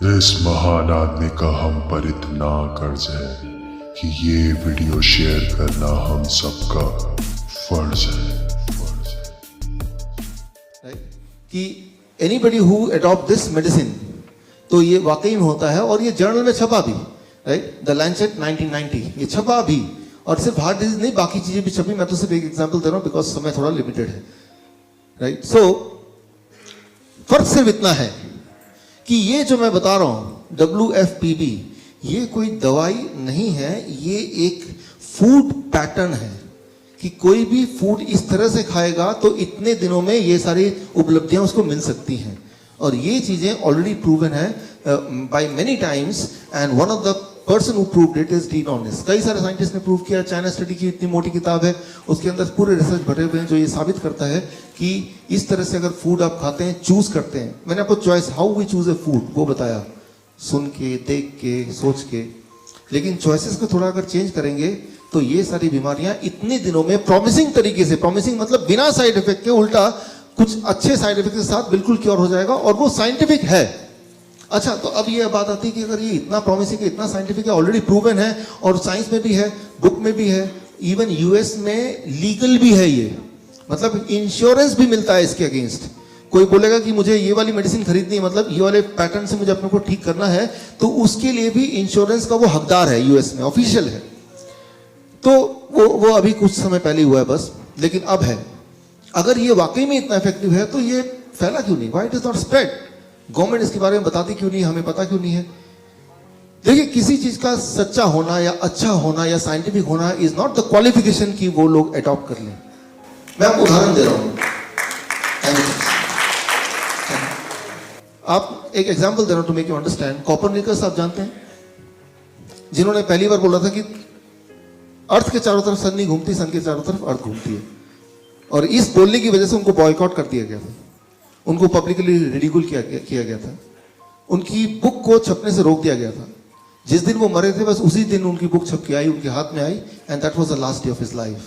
इस महान आदमी का हम पर इतना कर्ज है कि ये वीडियो शेयर करना हम सबका फर्ज है। कि anybody who adopt this medicine, तो ये वाकई में होता है और ये जर्नल में छपा भी, राइट, द लैंसेट 1990, ये छपा भी। और सिर्फ हार्ट डिजीज नहीं, बाकी चीजें भी छपी। मैं तो सिर्फ एक एग्जांपल दे रहा हूं बिकॉज समय थोड़ा लिमिटेड है, राइट। सो फर्क सिर्फ इतना है कि ये जो मैं बता रहा हूं WFPB, ये कोई दवाई नहीं है, ये एक फूड पैटर्न है कि कोई भी फूड इस तरह से खाएगा तो इतने दिनों में ये सारी उपलब्धियां उसको मिल सकती हैं। और ये चीजें ऑलरेडी प्रूवन है by many times, and one of the person who proved it is Dean Ornish. कई सारे साइंटिस्ट ने प्रूव किया। चाइना स्टडी की इतनी मोटी किताब है, उसके अंदर पूरे रिसर्च भरे हुए हैं जो ये साबित करता है कि इस तरह से अगर फूड आप खाते हैं, चूज करते हैं। मैंने आपको choice, how we choose a food, वो बताया, सुन के, देख के, सोच के। लेकिन चॉइसेस को थोड़ा अगर चेंज करेंगे तो ये सारी बीमारियां इतने दिनों में प्रॉमिसिंग तरीके से, प्रॉमिसिंग मतलब बिना साइड इफेक्ट के, उल्टा कुछ अच्छे साइड इफेक्ट के साथ बिल्कुल क्योर हो जाएगा, और वो साइंटिफिक है। अच्छा, तो अब ये बात आती है कि अगर ये इतना प्रॉमिसिंग है, इतना साइंटिफिक है, ऑलरेडी प्रूवन है, और साइंस में भी है, बुक में भी है, इवन यूएस में लीगल भी है ये, मतलब इंश्योरेंस भी मिलता है इसके अगेंस्ट। कोई बोलेगा कि मुझे ये वाली मेडिसिन खरीदनी है, मतलब ये वाले पैटर्न से मुझे अपने को ठीक करना है, तो उसके लिए भी इंश्योरेंस का वो हकदार है, यूएस में ऑफिशियल है। तो वो अभी कुछ समय पहले हुआ है बस, लेकिन अब है। अगर ये वाकई में इतना इफेक्टिव है तो ये फैला क्यों नहीं? Why it is not spread? Government इसके बारे में बताती क्यों नहीं? हमें पता क्यों नहीं है? देखिए, किसी चीज का सच्चा होना या अच्छा होना या साइंटिफिक होना इज नॉट द क्वालिफिकेशन कि वो लोग अडॉप्ट कर लें। मैं आपको उदाहरण दे रहा हूं। आप एक एग्जांपल दे रहा हूं to make you understand. Copernicus आप जानते हैं, जिन्होंने पहली बार बोला था कि अर्थ के चारों तरफ सन नहीं घूमती, सन के चारों तरफ अर्थ घूमती है। और इस बोलने की वजह से उनको बॉयकॉट कर दिया गया था, उनको पब्लिकली रिडिकुल किया गया था, उनकी बुक को छपने से रोक दिया गया था। जिस दिन वो मरे थे बस उसी दिन उनकी बुक छप के आई, उनके हाथ में आई, and that was the last day of his life,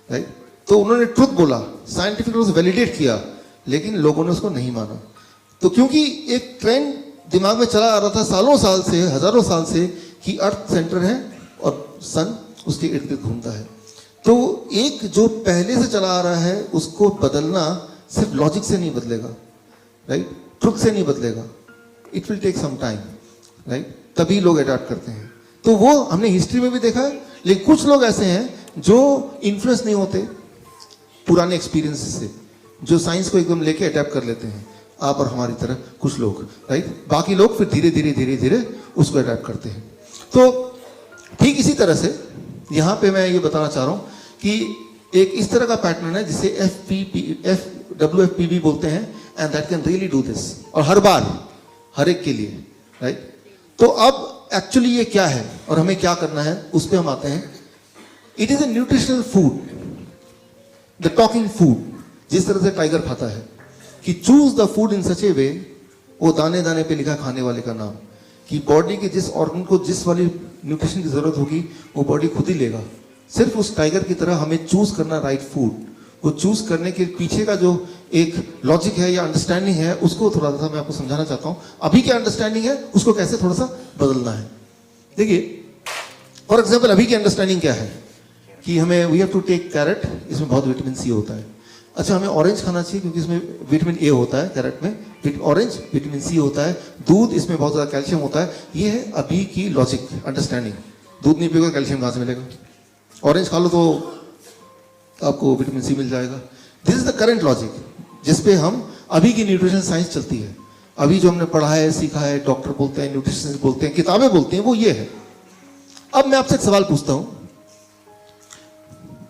right. तो उन्होंने ट्रुथ बोला, साइंटिफिक रूप से वैलिडेट किया, लेकिन लोगों ने उसको नहीं माना। तो क्योंकि एक ट्रेंड दिमाग में चला आ रहा था सालों साल से, हजारों साल से, कि अर्थ सेंटर है और सन उसके इर्द गिर्द घूमता है। तो एक जो पहले से चला आ रहा है उसको बदलना सिर्फ लॉजिक से नहीं बदलेगा, राइट, ट्रुथ से नहीं बदलेगा, it will take some time, right, तभी लोग अडॉप्ट करते हैं। तो वो हमने हिस्ट्री में भी देखा है। लेकिन कुछ लोग ऐसे हैं जो इन्फ्लुएंस नहीं होते पुराने एक्सपीरियंस से, जो साइंस को एकदम लेके अडॉप्ट कर लेते हैं, आप और हमारी तरह कुछ लोग, राइट। बाकी लोग फिर धीरे धीरे धीरे धीरे उसको अडॉप्ट करते हैं। तो ठीक इसी तरह से यहां पे मैं ये बताना चाह रहा हूं कि एक इस तरह का पैटर्न है जिसे WFPB बोलते हैं, and that can really do this, और हर बार हर एक के लिए, राइट। तो अब एक्चुअली ये क्या है और हमें क्या करना है, उस पर हम आते हैं। It is a nutritional food, the talking food, जिस तरह से टाइगर खाता है कि चूज द फूड इन सच ए वे, वो दाने दाने पे लिखा खाने वाले का नाम, कि बॉडी के जिस ऑर्गन को जिस वाली न्यूट्रिशन की जरूरत होगी वो बॉडी खुद ही लेगा। सिर्फ उस टाइगर की तरह हमें चूज करना राइट फूड। वो चूज करने के पीछे का जो एक लॉजिक है या अंडरस्टैंडिंग है, उसको थोड़ा सा मैं आपको समझाना चाहता हूं। अभी क्या अंडरस्टैंडिंग है उसको कैसे थोड़ा सा बदलना है। देखिए, फॉर एग्जाम्पल अभी की अंडरस्टैंडिंग क्या है कि हमें we have to take carrot, इसमें बहुत विटामिन सी होता है। अच्छा, हमें ऑरेंज खाना चाहिए क्योंकि इसमें विटामिन ए होता है, कैरेट में ऑरेंज विटामिन सी होता है। दूध, इसमें बहुत ज्यादा कैल्शियम होता है। ये है अभी की लॉजिक अंडरस्टैंडिंग। दूध नहीं पियोगे कैल्शियम कहां से मिलेगा? ऑरेंज खा लो तो आपको विटामिन सी मिल जाएगा। This is the current logic जिसपे हम अभी की न्यूट्रिशन साइंस चलती है। अभी जो हमने पढ़ा है, सीखा है, डॉक्टर बोलते हैं, न्यूट्रिशनिस्ट बोलते हैं, किताबें बोलती हैं, वो ये है। अब मैं आपसे एक सवाल पूछता हूं।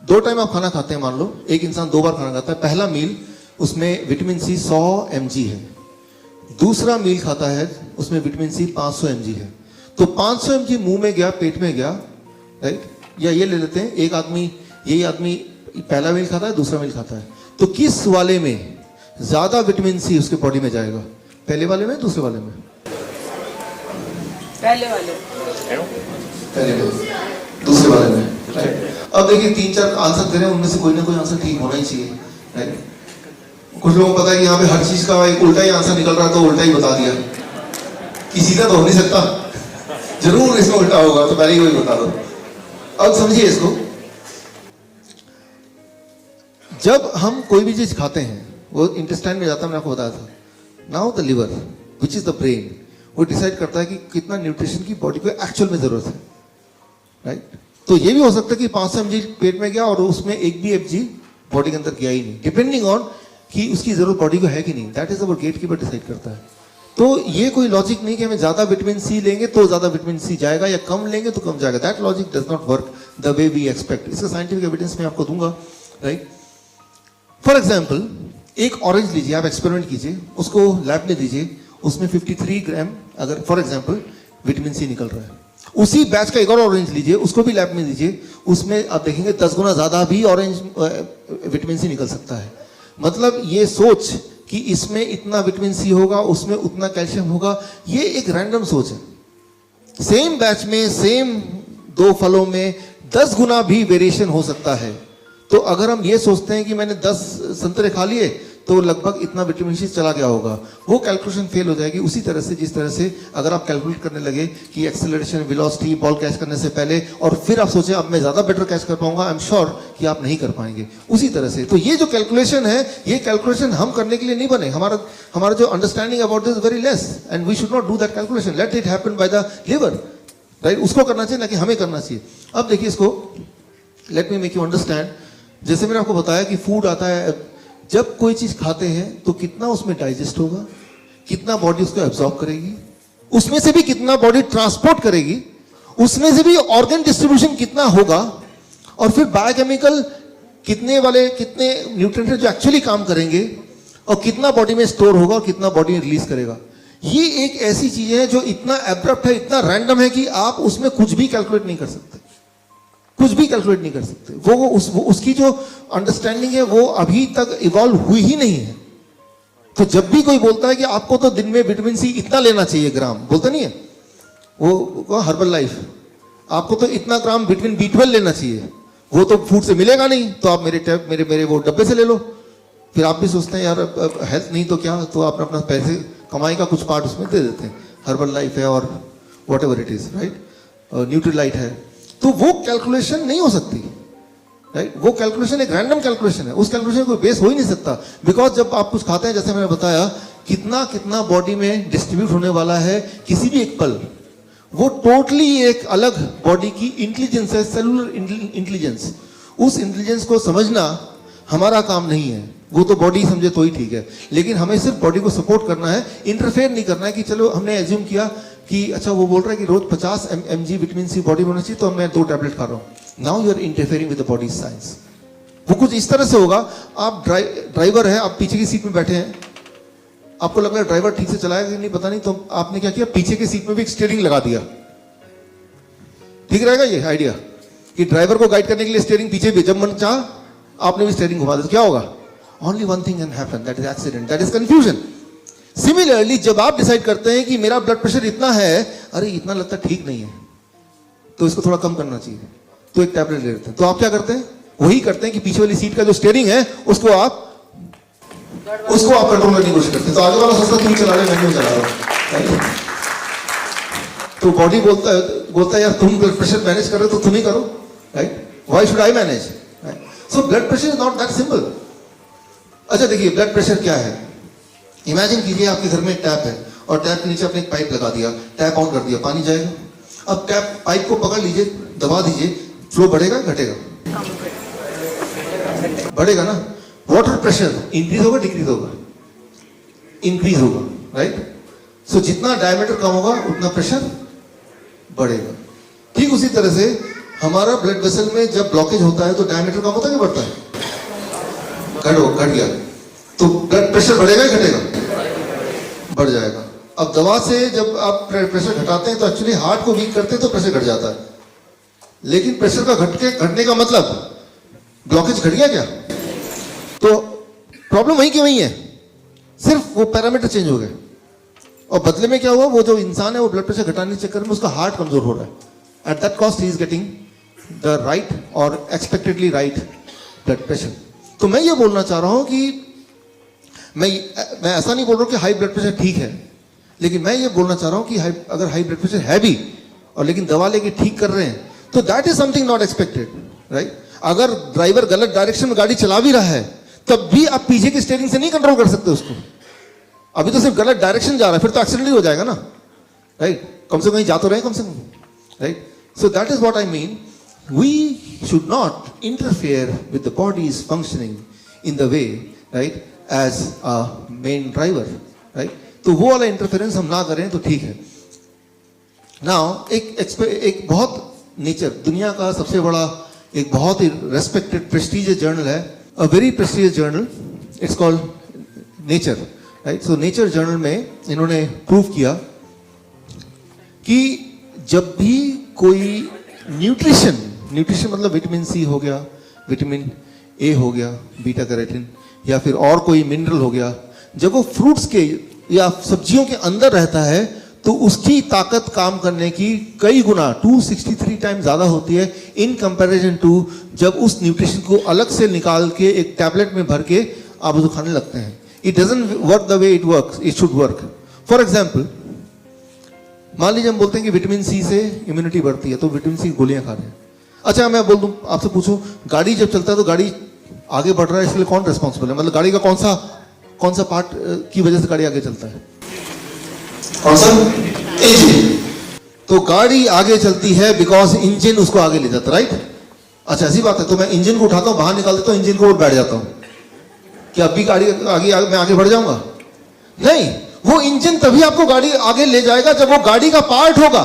2 टाइम आप खाना खाते हैं, मान लो एक इंसान 2 बार खाना खाता है। पहला मील उसमें विटामिन सी 100 mg है, दूसरा मील खाता है उसमें विटामिन सी 500 mg है। तो 500 mg मुंह में गया, पेट में गया, राइट। या ये ले लेते हैं, एक आदमी, यही आदमी पहला मील खाता है, दूसरा मील खाता है, तो किस वाले में ज्यादा विटामिन सी उसके बॉडी में जाएगा? पहले वाले में, दूसरे वाले में? पहले वाले, पहले में, दूसरे वाले में, राइट। अब देखिए 3-4 आंसर दे रहे हैं, उनमें से कोई ना कोई आंसर ठीक होना ही चाहिए, राइट। कुछ लोगों को पता है कि यहाँ पे हर चीज का एक उल्टा ही आंसर निकल रहा है, तो उल्टा ही बता दिया। कि सीधा तो हो नहीं सकता, जरूर इसमें उल्टा होगा, तो पहले ही वही बता दो। अब समझिए इसको, जब हम कोई भी चीज खाते हैं वो इंटेस्टाइन में जाता है, मैंने आपको बताया था। Now the liver which is the brain, वो डिसाइड करता है कि कितना न्यूट्रिशन की बॉडी को एक्चुअल में जरूरत है, राइट। तो ये भी हो सकता है कि 500 mg पेट में गया और उसमें एक भी mg बॉडी के अंदर गया ही नहीं, डिपेंडिंग ऑन कि उसकी जरूरत बॉडी को है कि नहीं। That is our gate keeper decide करता है। तो ये कोई लॉजिक नहीं कि हमें ज्यादा विटामिन सी लेंगे तो ज्यादा विटामिन सी जाएगा या कम लेंगे तो कम जाएगा। That logic does not work the way we expect. इसका साइंटिफिक एविडेंस मैं आपको दूंगा, राइट। फॉर एग्जाम्पल, एक ऑरेंज लीजिए, आप एक्सपेरिमेंट कीजिए, उसको लैब में दीजिए, उसमें 53 ग्राम अगर फॉर एग्जाम्पल विटामिन सी निकल रहा है। उसी बैच का एक और ऑरेंज लीजिए, उसको भी लैब में दीजिए, उसमें आप देखेंगे 10 गुना ज्यादा भी ऑरेंज विटामिन सी निकल सकता है। मतलब ये सोच कि इसमें इतना विटामिन सी होगा, उसमें उतना कैल्शियम होगा, ये एक रैंडम सोच है। सेम बैच में सेम 2 फलों में 10 गुना भी वेरिएशन हो सकता है। तो अगर हम ये सोचते हैं कि मैंने 10 संतरे खा लिए तो लगभग इतना विटामिन सी चला गया होगा, वो कैलकुलेशन फेल हो जाएगी। उसी तरह से जिस तरह से अगर आप कैलकुलेट करने लगे कि एक्सेलरेशन, वेलोसिटी, बॉल कैच करने से पहले, और फिर आप सोचे अब मैं ज्यादा बेटर कैच कर पाऊंगा, आई एम श्योर कि आप नहीं कर पाएंगे। उसी तरह से तो ये जो कैलकुलेशन है, ये कैलकुलेशन हम करने के लिए नहीं बने। हमारा जो understanding about this very less, and we should not do that calculation, let it happen by the liver, right. उसको करना चाहिए ना कि हमें करना चाहिए। अब देखिए इसको, let me make you understand. जैसे मैंने आपको बताया कि फूड आता है, जब कोई चीज खाते हैं तो कितना उसमें डाइजेस्ट होगा, कितना बॉडी उसको एब्जॉर्ब करेगी, उसमें से भी कितना बॉडी ट्रांसपोर्ट करेगी, उसमें से भी ऑर्गन डिस्ट्रीब्यूशन कितना होगा, और फिर बायोकेमिकल कितने न्यूट्रिएंट जो एक्चुअली काम करेंगे, और कितना बॉडी में स्टोर होगा और कितना बॉडी में रिलीज करेगा। ये एक ऐसी चीज है जो इतना एब्रप्ट है, इतना रैंडम है कि आप उसमें कुछ भी कैलकुलेट नहीं कर सकते, कुछ भी कैलकुलेट नहीं कर सकते। वो उसकी जो अंडरस्टैंडिंग है वो अभी तक इवॉल्व हुई ही नहीं है। तो जब भी कोई बोलता है कि आपको तो दिन में विटामिन सी इतना लेना चाहिए ग्राम, बोलता नहीं है वो हर्बल लाइफ, आपको तो इतना ग्राम विटामिन B12 लेना चाहिए, वो तो फूड से मिलेगा नहीं, तो आप मेरे वो डब्बे से ले लो। फिर आप भी सोचते हैं यार हेल्थ नहीं तो क्या, तो आप अपना पैसे कमाई का कुछ पार्ट उसमें दे देते हैं। हर्बल लाइफ है और what ever it is, right, Nutrilite है। तो वो कैलकुलेशन नहीं हो सकती, राइट। वो कैलकुलेशन एक रैंडम कैलकुलेशन है, उस कैलकुलेशन को बेस हो ही नहीं सकता। बिकॉज जब आप कुछ खाते हैं, जैसे मैंने बताया, कितना बॉडी में डिस्ट्रीब्यूट होने वाला है किसी भी एक पल, वो टोटली एक अलग बॉडी की इंटेलिजेंस है, सेलुलर इंटेलिजेंस। उस इंटेलिजेंस को समझना हमारा काम नहीं है, वो तो बॉडी समझे तो ही ठीक है। लेकिन हमें सिर्फ बॉडी को सपोर्ट करना है, इंटरफेयर नहीं करना है। कि चलो हमने एज्यूम किया कि अच्छा वो बोल रहा है कि रोज 50 mg विटामिन सी बॉडी में होना चाहिए, तो मैं 2 टैबलेट खा रहा हूं। Now you are interfering with the body science. वो कुछ इस तरह से होगा, आप ड्राइवर है, आप पीछे की सीट में बैठे हैं, आपको लग रहा है ड्राइवर ठीक से चलाएगा कि नहीं पता नहीं, तो आपने क्या किया, पीछे की सीट में भी एक स्टीयरिंग लगा दिया। ठीक रहेगा ये आइडिया कि ड्राइवर को गाइड करने के लिए स्टीयरिंग पीछे भी, जब मन चाह आपने भी स्टीयरिंग घुमा दिया, क्या होगा? Only one thing can happen, that is accident, that is confusion. Similarly जब आप डिसाइड करते हैं कि मेरा ब्लड प्रेशर इतना है, अरे इतना लगता है ठीक नहीं है, तो इसको थोड़ा कम करना चाहिए, तो एक टैबलेट ले लेते हैं। तो आप क्या करते हैं? वही करते हैं कि पीछे वाली सीट का जो स्टीयरिंग है उसको आप कंट्रोल करने की कोशिश करते हैं। तो आगे वाला सोचता तुम चला रहे, मैं नहीं चला रहा हूं। तो बॉडी बोलता है यार तुम ब्लड प्रेशर मैनेज कर रहे हो तो तुम ही करो, right, why should I manage? So blood pressure is not that simple. अच्छा देखिए, ब्लड प्रेशर क्या है? इमेजिन कीजिए आपके घर में एक टैप है और टैप के नीचे आपने एक पाइप लगा दिया, टैप ऑन कर दिया, पानी जाएगा। अब टैप पाइप को पकड़ लीजिए, दबा दीजिए, फ्लो बढ़ेगा घटेगा? बढ़ेगा ना। वाटर प्रेशर इंक्रीज होगा डिक्रीज होगा? इंक्रीज होगा, राइट। सो जितना डायमीटर कम होगा उतना प्रेशर बढ़ेगा। ठीक उसी तरह से हमारा ब्लड वेसल में जब ब्लॉकेज होता है तो डायमीटर कम होता है कि बढ़ता है? घट गया, तो ब्लड प्रेशर बढ़ेगा या घटेगा? बढ़ जाएगा। अब दवा से जब आप प्रेशर घटाते हैं तो एक्चुअली हार्ट को वीक करते हैं तो प्रेशर घट जाता है, लेकिन प्रेशर का घटने का मतलब ब्लॉकेज घट गया क्या? तो प्रॉब्लम वहीं की वहीं है, सिर्फ वो पैरामीटर चेंज हो गए और बदले में क्या हुआ, वो जो इंसान है वो ब्लड प्रेशर घटाने के चक्कर में उसका हार्ट कमजोर हो रहा है। At that cost he is getting the right और एक्सपेक्टेडली राइट ब्लड प्रेशर। तो मैं ये बोलना चाह रहा हूं कि मैं ऐसा नहीं बोल रहा हूं कि हाई ब्लड प्रेशर ठीक है, लेकिन मैं ये बोलना चाह रहा हूं कि अगर हाई ब्लड प्रेशर है भी और लेकिन दवा लेके ठीक कर रहे हैं तो that is something not expected, right? अगर ड्राइवर गलत डायरेक्शन में गाड़ी चला भी रहा है तब भी आप पीछे की स्टीयरिंग से नहीं कंट्रोल कर सकते उसको। अभी तो सिर्फ गलत डायरेक्शन जा रहा है, फिर तो एक्सीडेंट ही हो जाएगा ना, राइट? कम से कम कहीं जा तो रहे कम से कम, right? So that is what I mean, we should not interfere with the body's functioning in the way, right, as a main driver, right? तो वो वाला इंटरफेरेंस हम ना करें तो ठीक है। नाउ एक बहुत नेचर, दुनिया का सबसे बड़ा एक बहुत ही रेस्पेक्टेड प्रेस्टीजियस जर्नल है, a very prestigious journal, it's called nature, right? So nature journal में इन्होंने प्रूव किया कि जब भी कोई न्यूट्रिशन मतलब विटामिन सी हो गया, विटामिन ए हो गया, बीटा कैरोटीन, या फिर और कोई मिनरल हो गया, जब वो फ्रूट्स के या सब्जियों के अंदर रहता है तो उसकी ताकत काम करने की कई गुना 263 टाइम ज्यादा होती है इन कंपैरिजन टू जब उस न्यूट्रिशन को अलग से निकाल के एक टैबलेट में भर के आप उसको खाने लगते हैं। It doesn't work the way it should work. For example, मान लीजिए हम बोलते हैं कि विटामिन सा से इम्यूनिटी बढ़ती है, तो विटामिन सी गोलियां खा रहे हैं। अच्छा, मैं बोल दूं, आपसे पूछूं, गाड़ी जब चलता है तो गाड़ी आगे बढ़ रहा है, इसके लिए कौन रिस्पॉन्सिबल है? मतलब गाड़ी का कौन सा पार्ट की वजह से गाड़ी आगे चलता है? कौन सा? इंजन। तो गाड़ी आगे चलती है बिकॉज इंजन उसको आगे ले जाता है, राइट? अच्छा, ऐसी बात है, तो मैं इंजन को उठाता हूं, बाहर निकाल देता हूं, इंजन को और बैठ जाता हूं, क्या अभी गाड़ी आगे मैं आगे बढ़ जाऊंगा? नहीं, वो इंजन तभी आपको गाड़ी आगे ले जाएगा जब वो गाड़ी का पार्ट होगा।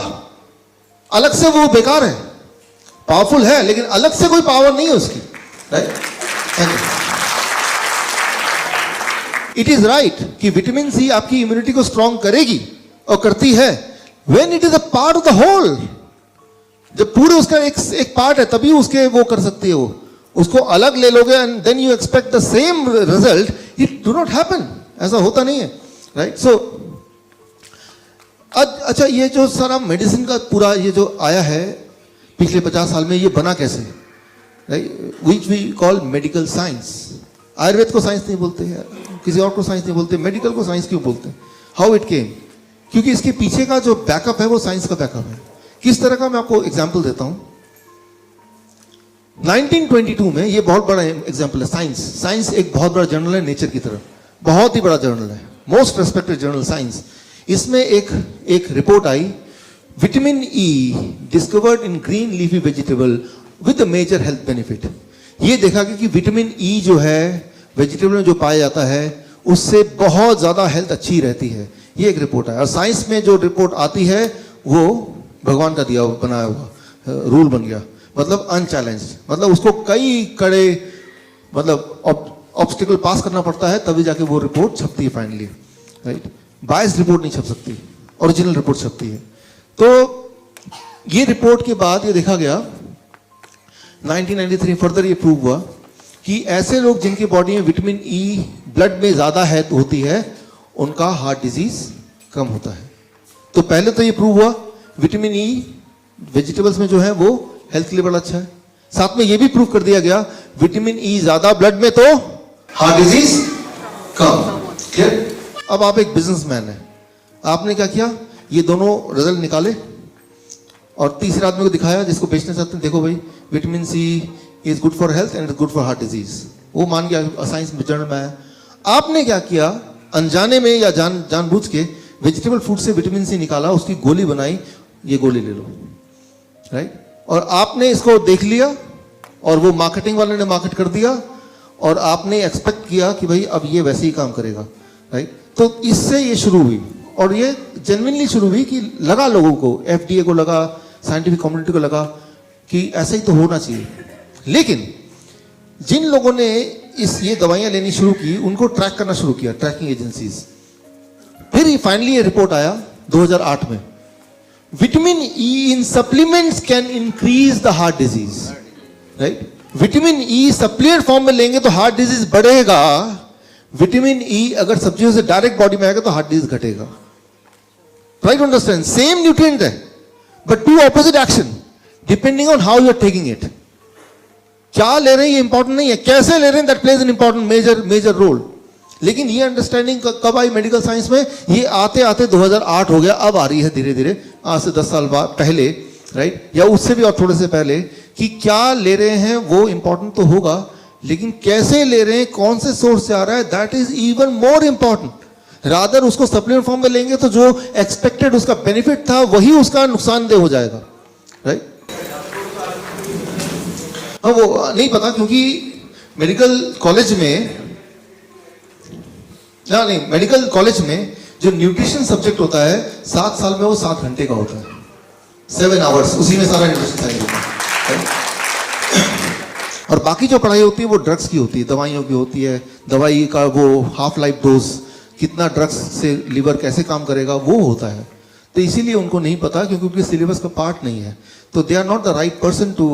अलग से वो बेकार है, पावरफुल है लेकिन अलग से कोई पावर नहीं है उसकी, राइट? इट इज राइट कि विटामिन सी आपकी इम्यूनिटी को स्ट्रॉन्ग करेगी और करती है when it is a part of the whole. जब पूरे उसका एक पार्ट है तभी उसके वो कर सकती है। वो उसको अलग ले लोगे and then you expect the same result, it do not happen, ऐसा होता नहीं है, राइट? सो अच्छा, ये जो सारा मेडिसिन का पूरा ये जो आया है पिछले 50 साल में, ये बना कैसे, right? Which we call medical science. Ayurveda को साइंस नहीं बोलते हैं, किसी और को साइंस नहीं बोलते, मेडिकल को साइंस क्यों बोलते हैं? How it came? क्योंकि इसके पीछे का जो बैकअप है वो साइंस का बैकअप है। किस तरह का, मैं आपको एग्जांपल देता हूं। 1922 में, ये बहुत बड़ा एग्जांपल है, साइंस एक बहुत बड़ा जर्नल है नेचर की तरह, बहुत ही बड़ा जर्नल है, मोस्ट रेस्पेक्टेड जर्नल साइंस। इसमें एक रिपोर्ट आई, vitamin E discovered in green leafy vegetable with major health benefit. ये देखा गया कि विटामिन ई जो है वेजिटेबल में जो पाया जाता है उससे बहुत ज्यादा हेल्थ अच्छी रहती है। ये एक रिपोर्ट है, और साइंस में जो रिपोर्ट आती है वो भगवान का दिया बनाया हुआ रूल बन गया, मतलब अनचैलेंज्ड, मतलब उसको कई कड़े मतलब ऑब्स्टिकल पास करना पड़ता है तभी जाके वो रिपोर्ट छपती है फाइनली, राइट? बायस्ड रिपोर्ट नहीं छप सकती, ओरिजिनल रिपोर्ट छपती है। तो ये रिपोर्ट के बाद ये देखा गया 1993 फर्दर ये प्रूव हुआ कि ऐसे लोग जिनकी बॉडी में विटामिन ई ब्लड में ज्यादा है होती है उनका हार्ट डिजीज कम होता है। तो पहले तो ये प्रूव हुआ विटामिन ई वेजिटेबल्स में जो है वो हेल्थ के लिए बड़ा अच्छा है। साथ में ये भी प्रूव कर दिया गया विटामिन ई ज्यादा ब्लड में तो हार्ट डिजीज कम। क्लियर? अब आप एक बिजनेसमैन है, आपने क्या किया, ये दोनों रिजल्ट निकाले और तीसरे आदमी को दिखाया जिसको बेचना चाहते हैं, देखो भाई vitamin C is good for health and is good for heart disease. वो मान गया, साइंस जर्नल में आया। आपने क्या किया, अनजाने में या जानबूझ के वेजिटेबल फूड से विटामिन सी निकाला, उसकी गोली बनाई, ये गोली ले लो, राइट? और आपने इसको देख लिया और वो मार्केटिंग वाले ने मार्केट कर दिया और आपने एक्सपेक्ट किया कि भाई अब ये वैसे ही काम करेगा, राइट? तो इससे ये शुरू हुई और ये जेन्युइनली शुरू हुई कि लगा लोगों को, एफडीए को लगा, साइंटिफिक कम्युनिटी को लगा कि ऐसा ही तो होना चाहिए। लेकिन जिन लोगों ने ये दवाइयां लेनी शुरू की उनको ट्रैक करना शुरू किया, ट्रैकिंग एजेंसीज। फिर फाइनली ये रिपोर्ट आया 2008 में, vitamin E in supplements can increase the heart disease, right? Vitamin E supplement form में लेंगे तो हार्ट डिजीज बढ़ेगा, विटामिन ई अगर सब्जियों से डायरेक्ट बॉडी में आएगा तो हार्ट डिजीज घटेगा। राइट? अंडरस्टैंड? सेम न्यूट्रिएंट है but two opposite action depending on how you are taking it. क्या ले रहे हैं ये इंपॉर्टेंट नहीं है, कैसे ले रहे हैं that plays an important major role. लेकिन ये अंडरस्टैंडिंग कब आई मेडिकल साइंस में? ये आते आते 2008 हो गया, अब आ रही है धीरे धीरे, आज से 10 साल बाद पहले, राइट, या उससे भी और थोड़े से पहले, कि क्या ले रहे हैं वो इंपॉर्टेंट तो होगा, लेकिन कैसे ले रहे हैं, कौन से सोर्स से आ रहा है, that is even more important. Rather उसको सप्लीमेंट फॉर्म में लेंगे तो जो एक्सपेक्टेड उसका बेनिफिट था वही उसका नुकसानदेह हो जाएगा, राइट। हाँ, वो नहीं पता, क्योंकि मेडिकल कॉलेज में, नहीं, मेडिकल कॉलेज में जो न्यूट्रिशन सब्जेक्ट होता है 7 साल में वो 7 घंटे का होता है, 7 आवर्स, उसी में सारा न्यूट्रिशन साइंस होता है। और बाकी जो पढ़ाई होती है वो ड्रग्स की होती है, दवाइयों की होती है, दवाई का वो हाफ लाइफ डोज, कितना ड्रग्स से लिवर कैसे काम करेगा, वो होता है। तो इसीलिए उनको नहीं पता, क्योंकि उनके सिलेबस का पार्ट नहीं है। तो they are not the right person to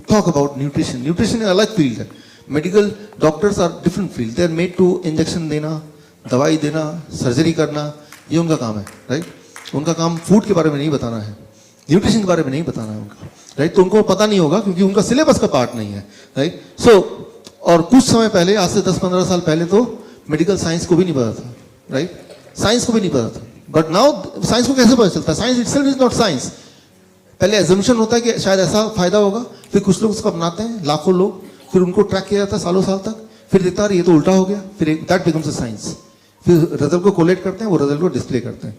talk about nutrition. Nutrition एक अलग फील्ड है, medical doctors are different field, they are made to injection देना, दवाई देना, सर्जरी करना, ये उनका काम है, राइट। उनका काम फूड के बारे में नहीं बताना है, न्यूट्रिशन के बारे में नहीं बताना है उनका, राइट। तो उनको पता नहीं होगा क्योंकि उनका सिलेबस का पार्ट नहीं है, राइट। सो और कुछ समय पहले, आज से 10-15 साल पहले तो मेडिकल साइंस को भी नहीं पता था, राइट, साइंस को भी नहीं पता था। बट नाउ साइंस को कैसे पता चलता है? Science itself is not science. पहले एजम्पशन होता है कि शायद ऐसा फायदा होगा, फिर कुछ लोग उसको अपनाते हैं, लाखों लोग, फिर उनको ट्रैक किया जाता है सालों साल तक, फिर देखता है ये तो उल्टा हो गया, फिर दैट बिकम्स अ साइंस। फिर रिजल्ट को कोलेक्ट करते हैं, वो रिजल्ट को डिस्प्ले करते हैं,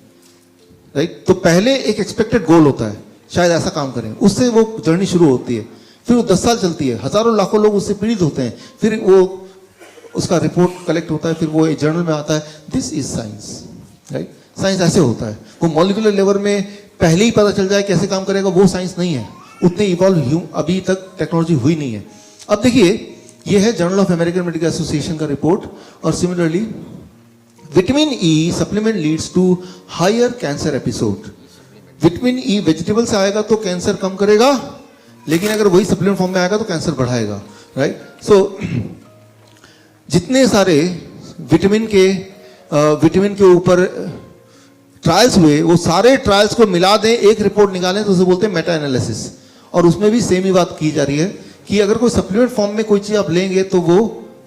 राइट। तो पहले एक एक्सपेक्टेड गोल होता है, शायद ऐसा काम करें, उससे वो जर्नी शुरू होती है, फिर वो 10 साल चलती है, हजारों लाखों लोग उससे पीड़ित होते हैं, फिर वो उसका रिपोर्ट कलेक्ट होता है, फिर वो जर्नल में आता है, this is science, right. Science ऐसे होता है। वो मॉलिक्यूलर लेवल में पहले ही पता चल जाए कैसे काम करेगा, वो साइंस नहीं है। उतने इवॉल्व अभी तक टेक्नोलॉजी हुई नहीं है। अब देखिए, ये है journal of American medical association का रिपोर्ट, और similarly vitamin E supplement leads to higher cancer episode. Vitamin E vegetable से आएगा तो कैंसर कम करेगा, लेकिन अगर वही सप्लीमेंट फॉर्म में आएगा तो कैंसर बढ़ाएगा, राइट। सो जितने सारे विटामिन के ऊपर ट्रायल्स हुए, वो सारे ट्रायल्स को मिला दें, एक रिपोर्ट निकालें, तो उसे बोलते हैं मेटा एनालिसिस। और उसमें भी सेम ही बात की जा रही है कि अगर कोई सप्लीमेंट फॉर्म में कोई चीज आप लेंगे तो वो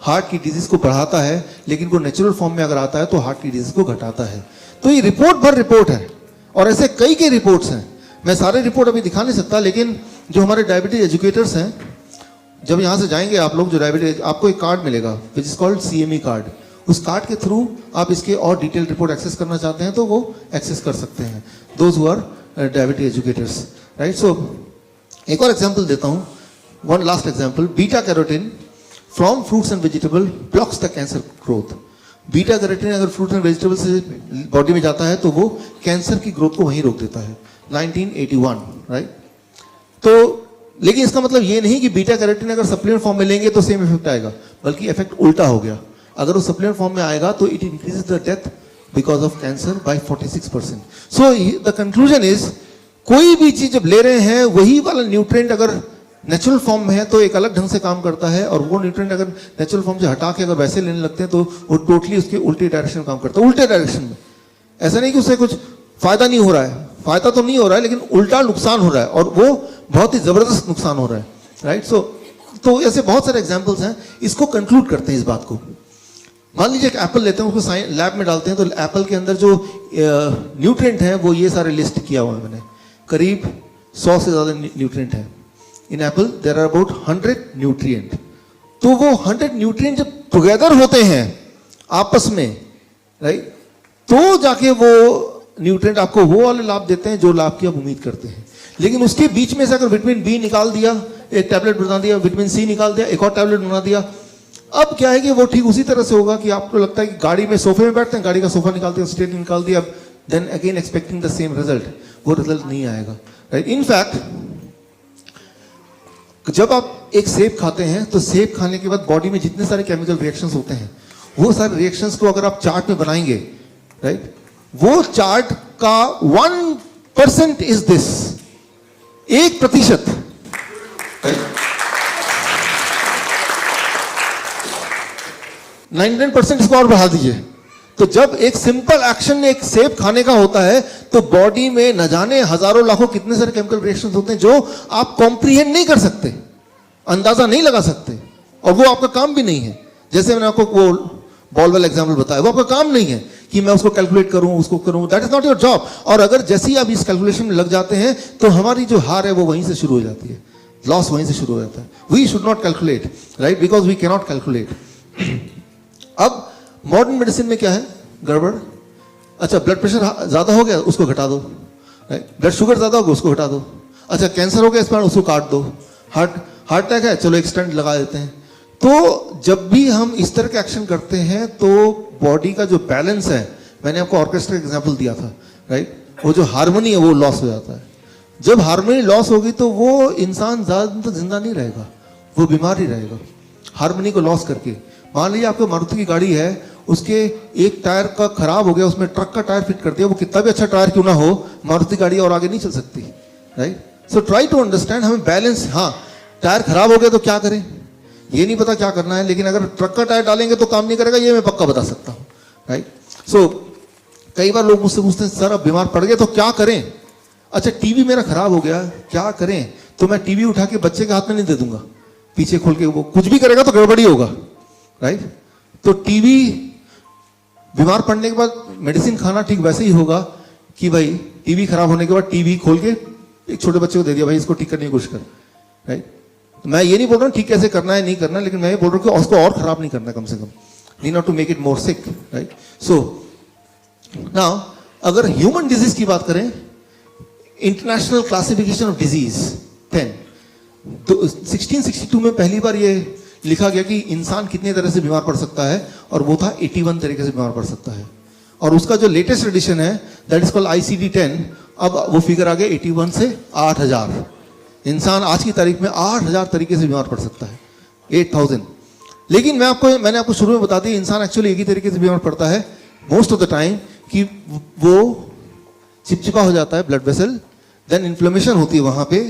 हार्ट की डिजीज को बढ़ाता है, लेकिन कोई नेचुरल फॉर्म में अगर आता है तो हार्ट की डिजीज को घटाता है। तो ये रिपोर्ट भर रिपोर्ट है, और ऐसे कई रिपोर्ट्स हैं। मैं सारे रिपोर्ट अभी दिखा नहीं सकता, लेकिन जो हमारे डायबिटीज एजुकेटर्स हैं, जब यहाँ से जाएंगे आप लोग, जो डायबिटीज, आपको एक कार्ड मिलेगा which is called CME card. उस कार्ड के थ्रू आप इसके और डिटेल रिपोर्ट एक्सेस करना चाहते हैं तो वो एक्सेस कर सकते हैं, those who are diabetes educators, right. So एक और एग्जाम्पल देता हूँ, one last example. Beta carotene from fruits and vegetable blocks the cancer growth. Beta carotene अगर फ्रूट एंड वेजिटेबल से बॉडी में जाता है तो वो कैंसर की ग्रोथ को वहीं रोक देता है, 1981, राइट। तो लेकिन इसका मतलब ये नहीं कि बीटा कैरोटीन अगर सप्लीमेंट फॉर्म में लेंगे तो सेम इफेक्ट आएगा, बल्कि इफेक्ट उल्टा हो गया। अगर वो सप्लीमेंट फॉर्म में आएगा तो it increases the death because of cancer by 46%। So the conclusion is, कोई भी चीज जब ले रहे हैं, वही वाला न्यूट्रिएंट अगर नेचुरल फॉर्म में है तो एक अलग ढंग से काम करता है, और वो न्यूट्रिएंट अगर नेचुरल फॉर्म से हटा के अगर वैसे लेने लगते हैं तो वो टोटली उसके उल्टे डायरेक्शन में काम करता है, उल्टे डायरेक्शन में। ऐसा नहीं कि उससे कुछ फायदा नहीं हो रहा है, फायदा तो नहीं हो रहा है, लेकिन उल्टा नुकसान हो रहा है, और वो बहुत ही जबरदस्त नुकसान हो रहा है, राइट। सो तो ऐसे बहुत सारे एग्जाम्पल्स हैं। इसको कंक्लूड करते हैं इस बात को। मान लीजिए एक एप्पल लेते हैं, उसको लैब में डालते हैं, तो एप्पल के अंदर जो न्यूट्रिएंट है वो ये सारे लिस्ट किया हुआ है मैंने, करीब 100 से ज्यादा न्यूट्रिएंट है। In apple there are about 100 nutrient. तो वो 100 न्यूट्रिएंट जब टुगेदर होते हैं आपस में, राइट, तो जाके वो न्यूट्रिएंट आपको वो वाले लाभ देते हैं जो लाभ की आप उम्मीद करते हैं। लेकिन उसके बीच में से अगर विटामिन बी निकाल दिया, एक टैबलेट बना दिया, विटामिन सी निकाल दिया, एक और टैबलेट बना दिया, अब क्या है कि वो ठीक उसी तरह से होगा कि आपको लगता है कि गाड़ी में सोफे में बैठते हैं, गाड़ी का सोफा निकालते हैं, स्टेट निकाल दिया, then again expecting the same result, वो रिजल्ट नहीं आएगा, राइट। इनफैक्ट जब आप एक सेब खाते हैं तो सेब खाने के बाद बॉडी में जितने सारे केमिकल रिएक्शंस होते हैं, वो सारे रिएक्शंस को अगर आप चार्ट में बनाएंगे, राइट, वो चार्ट का 1% इज दिस, 1%, 99% इसको और बढ़ा दीजिए। तो जब एक सिंपल एक्शन एक सेब खाने का होता है तो बॉडी में न जाने हजारों लाखों कितने सारे केमिकल रिएक्शंस होते हैं जो आप कॉम्प्रिहेंड नहीं कर सकते, अंदाजा नहीं लगा सकते, और वो आपका काम भी नहीं है। जैसे मैंने आपको वो बॉल वाला एग्जाम्पल बताया, वो आपका काम नहीं है कि मैं उसको कैलकुलेट करूं, उसको करूं, that is not your job. और अगर जैसे ही आप इस कैलकुलेशन में लग जाते हैं तो हमारी जो हार है वो वहीं से शुरू हो जाती है, लॉस वहीं से शुरू हो जाता है। We should not calculate, right, because we cannot calculate. अब मॉडर्न मेडिसिन में क्या है गड़बड़? अच्छा, ब्लड प्रेशर ज्यादा हो गया, उसको घटा दो, राइट, ब्लड शुगर ज्यादा हो गया, उसको घटा दो। अच्छा, कैंसर हो गया, इस पर उसको काट दो। हार्ट अटैक है, चलो एक स्टेंट लगा देते हैं। तो जब भी हम इस तरह के एक्शन करते हैं तो बॉडी का जो बैलेंस है, मैंने आपको ऑर्केस्ट्रा एग्जांपल दिया था, राइट, वो जो हार्मनी है वो लॉस हो जाता है। जब हार्मनी लॉस होगी तो वो इंसान ज्यादा जिंदा नहीं रहेगा, वो बीमार ही रहेगा हार्मनी को लॉस करके। मान लीजिए आपको मारुति की गाड़ी है, उसके एक टायर का खराब हो गया, उसमें ट्रक का टायर फिट कर दिया, वो कितना भी अच्छा टायर क्यों ना हो, मारुति गाड़ी और आगे नहीं चल सकती, right. So try to understand, हमें बैलेंस, हाँ टायर खराब हो गया तो क्या करें ये नहीं पता क्या करना है, लेकिन अगर ट्रक का टायर डालेंगे तो काम नहीं करेगा, ये मैं पक्का बता सकता हूँ, राइट। सो कई बार लोग मुझसे पूछते हैं सर अब बीमार पड़ गए तो क्या करें? अच्छा, टीवी मेरा खराब हो गया, क्या करें? तो मैं टीवी उठा के बच्चे के हाथ में नहीं दे दूंगा, पीछे खोल के वो कुछ भी करेगा तो गड़बड़ी होगा, राइट। तो टीवी, बीमार पड़ने के बाद मेडिसिन खाना ठीक वैसे ही होगा कि भाई टीवी खराब होने के बाद टीवी खोल के एक छोटे बच्चे को दे दिया, भाई इसको ठीक करने की कोशिश कर, राइट। मैं ये नहीं बोल रहा हूँ ठीक कैसे करना है नहीं करना, लेकिन मैं ये बोल रहा हूँ कि उसको और खराब नहीं करना, कम से कम need not to make it more sick, right. So now अगर ह्यूमन डिजीज की बात करें, इंटरनेशनल क्लासिफिकेशन ऑफ डिजीज 10, तो 1662 में पहली बार ये लिखा गया कि इंसान कितने तरह से बीमार पड़ सकता है, और वो था 81 तरीके से बीमार पड़ सकता है। और उसका जो लेटेस्ट एडिशन है दैट इज कॉल्ड ICD-10, अब वो फिगर आ गया 81 से 8000। इंसान आज की तारीख में 8000 तरीके से बीमार पड़ सकता है, 8000। लेकिन मैंने आपको शुरू में बता दिया, इंसान एक्चुअली एक ही तरीके से बीमार पड़ता है मोस्ट ऑफ द टाइम, कि वो चिपचिपा हो जाता है ब्लड वेसल, देन इन्फ्लेमेशन होती है वहां पे,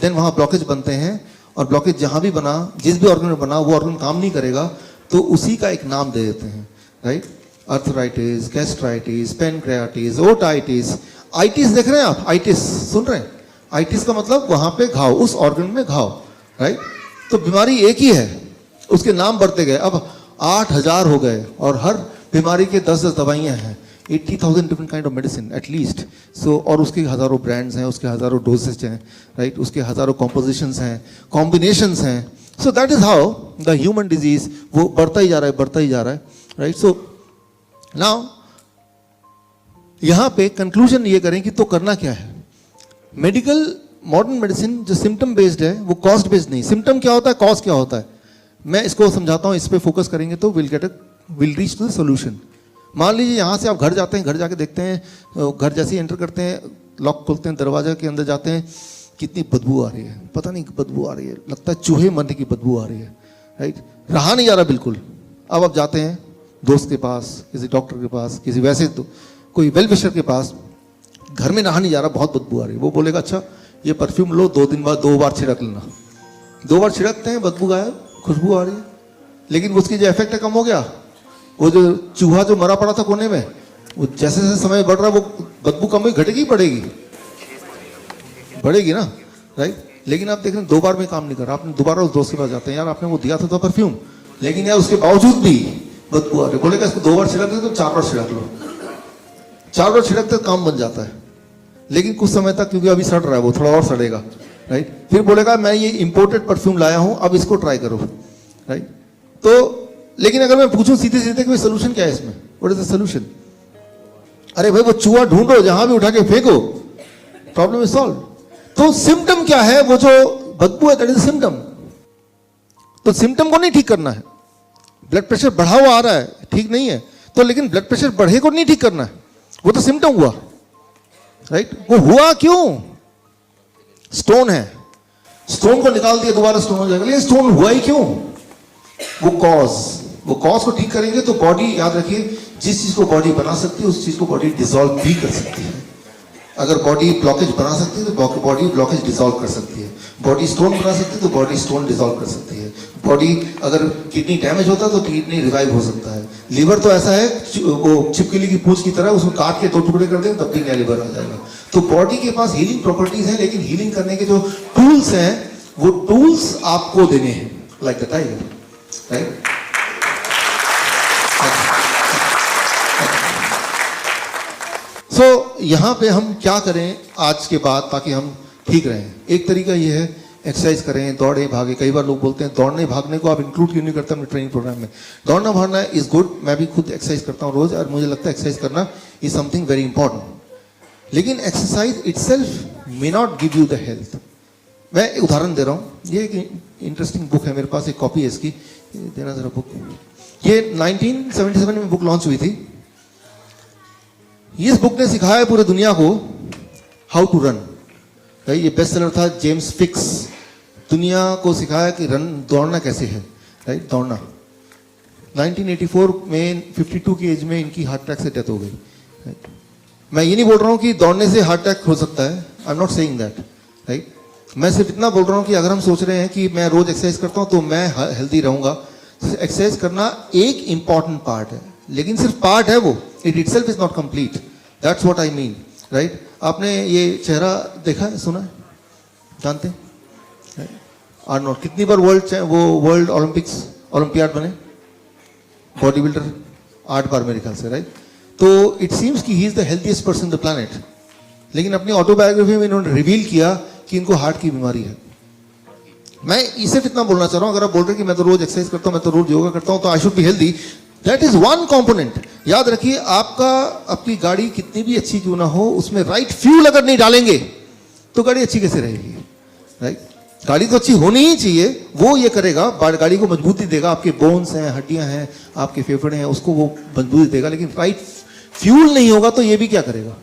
देन वहां ब्लॉकेज बनते हैं, और ब्लॉकेज जहां भी बना, जिस भी ऑर्गन में बना, वो ऑर्गन काम नहीं करेगा तो उसी का एक नाम दे देते हैं, right. Arthritis, gastritis, pancreatitis, otitis. Itis देख रहे हैं आप, आइटिस सुन रहे हैं? आइटिस का मतलब वहां पे घाव, उस ऑर्गन में घाव, राइट। तो बीमारी एक ही है, उसके नाम बढ़ते गए, अब 8000 हो गए, और हर बीमारी के 10-10 दवाइयां हैं, 80,000 different kind of medicine at least. So और उसके हजारों ब्रांड्स हैं, उसके हजारों डोजेज हैं, राइट, उसके हजारों कॉम्पोजिशंस हैं, कॉम्बिनेशंस हैं। सो that is how the human disease वो बढ़ता ही जा रहा है, बढ़ता ही जा रहा है, राइट। सो नाउ यहां पे कंक्लूजन ये करें कि तो करना क्या है। मेडिकल मॉडर्न मेडिसिन जो सिम्टम बेस्ड है वो कॉस्ट बेस्ड नहीं। सिम्टम क्या होता है, कॉज क्या होता है, मैं इसको समझाता हूं, इस पे फोकस करेंगे तो will reach to the solution. मान लीजिए यहाँ से आप घर जाते हैं, घर जाके देखते हैं, घर जैसे ही एंटर करते हैं, लॉक खोलते हैं, दरवाजा के अंदर जाते हैं, कितनी बदबू आ रही है, पता नहीं बदबू आ रही है, लगता है चूहे मरने की बदबू आ रही है, राइट, रहा नहीं जा रहा बिल्कुल। अब आप जाते हैं दोस्त के पास, किसी डॉक्टर के पास, किसी वैसे तो कोई वेल विशर के पास, घर में रहा नहीं जा रहा, बहुत बदबू आ रही है। वो बोलेगा अच्छा ये परफ्यूम लो, 2 दिन बाद 2 बार छिड़क लेना। 2 बार छिड़कते हैं, बदबू गायब, खुशबू आ रही है। लेकिन उसकी जो इफेक्ट है कम हो गया, वो जो चूहा जो मरा पड़ा था कोने में, वो जैसे जैसे समय बढ़ रहा है वो बदबू कम हुई, घटेगी बढ़ेगी? बढ़ेगी ना, राइट। लेकिन आप देख रहे हैं 2 बार में काम नहीं कर रहा, आपने दोबारा उस दोस्त के पास जाते हैं, यार आपने वो दिया था परफ्यूम, लेकिन यार उसके बावजूद भी बदबू आ रही है। बोलेगा इसको 2 बार छिड़क दे तो 4 बार छिड़क लो, 4 बार छिड़कते काम बन जाता है। लेकिन कुछ समय तक, क्योंकि अभी सड़ रहा है, वो थोड़ा और सड़ेगा, राइट। फिर बोलेगा मैं ये इंपोर्टेड परफ्यूम लाया हूं, अब इसको ट्राई करो, राइट। तो लेकिन अगर मैं पूछूं सीधे सीधे कि सोल्यूशन क्या है इसमें, व्हाट इज द सोल्यूशन? अरे भाई वो चूहा ढूंढो, जहां भी उठा के फेंको, प्रॉब्लम इज सॉल्व। तो सिम्टम क्या है, वो जो बदबू है दैट इज सिम्टम। तो सिम्टम को नहीं ठीक करना है। ब्लड प्रेशर बढ़ा हुआ आ रहा है, ठीक नहीं है, तो लेकिन ब्लड प्रेशर बढ़े को नहीं ठीक करना है, वो तो सिम्टम हुआ, राइट। वो हुआ क्यों? स्टोन है, स्टोन को निकाल दिया दोबारा स्टोन हो जाएगा, लेकिन स्टोन हुआ ही क्यों? वो कॉज को ठीक करेंगे तो बॉडी, याद रखिए, जिस चीज को बॉडी बना सकती है उस चीज को बॉडी डिसॉल्व भी कर सकती है। अगर बॉडी ब्लॉकेज बना सकती है तो बॉडी ब्लॉकेज डिसॉल्व कर सकती है। बॉडी स्टोन बना सकती है तो बॉडी स्टोन डिसॉल्व कर सकती है। बॉडी अगर किडनी डैमेज होता है तो किडनी रिवाइव हो सकता है। लिवर तो ऐसा है, वो छिपकली की पूंछ की तरह, उसको काट के 2 टुकड़े कर देंगे तब भी नया लिवर आ जाएगा। तो बॉडी के पास हीलिंग प्रॉपर्टीज हैं, लेकिन हीलिंग करने के जो टूल्स हैं वो टूल्स आपको देने हैं, लाइक द टाइगर, राइट। सो यहाँ पे हम क्या करें आज के बाद ताकि हम ठीक रहें? एक तरीका ये है एक्सरसाइज करें, दौड़े भागे। कई बार लोग बोलते हैं दौड़ने भागने को आप इंक्लूड क्यों नहीं करते अपने ट्रेनिंग प्रोग्राम में? दौड़ना भागना इज गुड, मैं भी खुद एक्सरसाइज करता हूँ रोज, और मुझे लगता है एक्सरसाइज करना इज समथिंग वेरी इंपॉर्टेंट। लेकिन exercise itself may not give you the health. मैं उदाहरण दे रहा हूँ, ये एक इंटरेस्टिंग बुक है मेरे पास, एक कॉपी है इसकी, देना जरा बुक। ये 1977 में बुक लॉन्च हुई थी। इस बुक ने सिखाया पूरी दुनिया को हाउ टू रन। ये बेस्ट सेलर था, जेम्स फिक्स। दुनिया को सिखाया कि रन दौड़ना कैसे है, राइट, दौड़ना। 1984 में 52 की एज में इनकी हार्ट अटैक से डेथ हो गई, राइट। मैं ये नहीं बोल रहा हूँ कि दौड़ने से हार्ट अटैक हो सकता है, I am not saying that, right. मैं सिर्फ इतना बोल रहा हूँ कि अगर हम सोच रहे हैं कि मैं रोज एक्सरसाइज करता हूँ तो मैं हेल्दी रहूंगा, तो एक्सरसाइज करना एक इंपॉर्टेंट पार्ट है, लेकिन सिर्फ पार्ट है वो, it itself is not complete. That's what I mean, right. आपने ये चेहरा देखा है, सुना है, जानते हैं? आर्नोल्ड कितनी बार वर्ल्ड ओलंपियाड बने? बॉडी बिल्डर 8 बार मेरे ख्याल से, राइट। तो इट सीम्स कि he is the healthiest person in the planet. लेकिन अपनी ऑटोबायोग्राफी में इन्होंने रिवील किया कि इनको हार्ट की बीमारी है। मैं इसे इतना बोलना चाह रहा हूं, अगर आप बोल रहे हैं कि मैं तो रोज एक्सरसाइज करता हूं, मैं तो रोज योगा करता हूं, तो I should be healthy, that is one component. याद रखिए, आपकी गाड़ी कितनी भी अच्छी क्यों ना हो, उसमें राइट फ्यूल अगर नहीं डालेंगे तो गाड़ी अच्छी कैसे रहेगी, राइट। गाड़ी तो अच्छी होनी ही चाहिए, वो ये करेगा, गाड़ी को मजबूती देगा। आपके बोन्स हैं, हड्डियां हैं, आपके फेफड़े हैं, उसको वो मजबूती देगा। लेकिन राइट फ्यूल नहीं होगा तो ये भी क्या करेगा,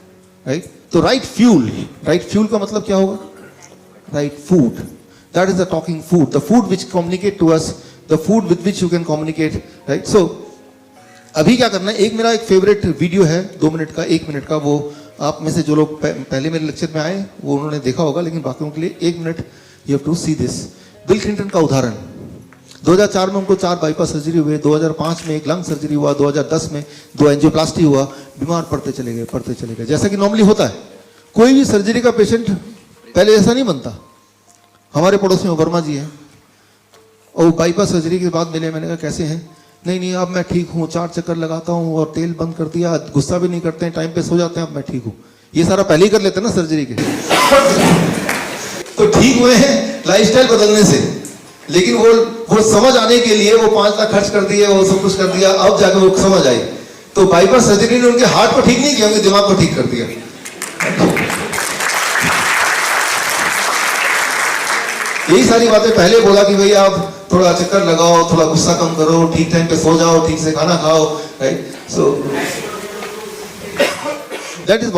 राइट। तो राइट फ्यूल का मतलब क्या होगा? Right food, that is the talking food, the food which communicate to us, the food with which you can communicate, right. So अभी क्या करना है, मेरा एक फेवरेट वीडियो है 2 मिनट का, 1 मिनट का, वो आप में से जो लोग पहले मेरे लेक्चर में आए वो उन्होंने देखा होगा, लेकिन बाकियों के लिए 1 minute you have to see this. Bill Clinton का उदाहरण, 2004 में उनको 4 बाईपास सर्जरी हुए, 2005 में 1 लंग सर्जरी हुआ, 2010 में 2 एंजियोप्लास्टी हुआ, बीमार पड़ते चले गए। जैसा कि नॉर्मली होता है, कोई भी सर्जरी का पेशेंट पहले ऐसा नहीं बनता। हमारे पड़ोस में वर्मा जी हैं, और बाईपास सर्जरी के बाद मिले, मैंने कहा कैसे हैं? नहीं अब मैं ठीक हूँ, 4 चक्कर लगाता हूँ और तेल बंद कर दिया, गुस्सा भी नहीं करते हैं, टाइम पे सो जाते हैं, अब मैं ठीक हूँ। ये सारा पहले ही कर लेते हैं ना सर्जरी के तो ठीक हुए हैं लाइफस्टाइल बदलने से। लेकिन वो समझ आने के लिए वो 5 लाख खर्च कर दिए, वो सब कुछ कर दिया, अब जाकर वो समझ आई। तो बाईपास सर्जरी ने उनके हार्ट को ठीक नहीं किया, उनके दिमाग को ठीक कर दिया। यही सारी बातें पहले बोला कि भाई आप थोड़ा चक्कर लगाओ, थोड़ा गुस्सा कम करो, ठीक टाइम पे सो जाओ, ठीक से खाना खाओ, right. So that is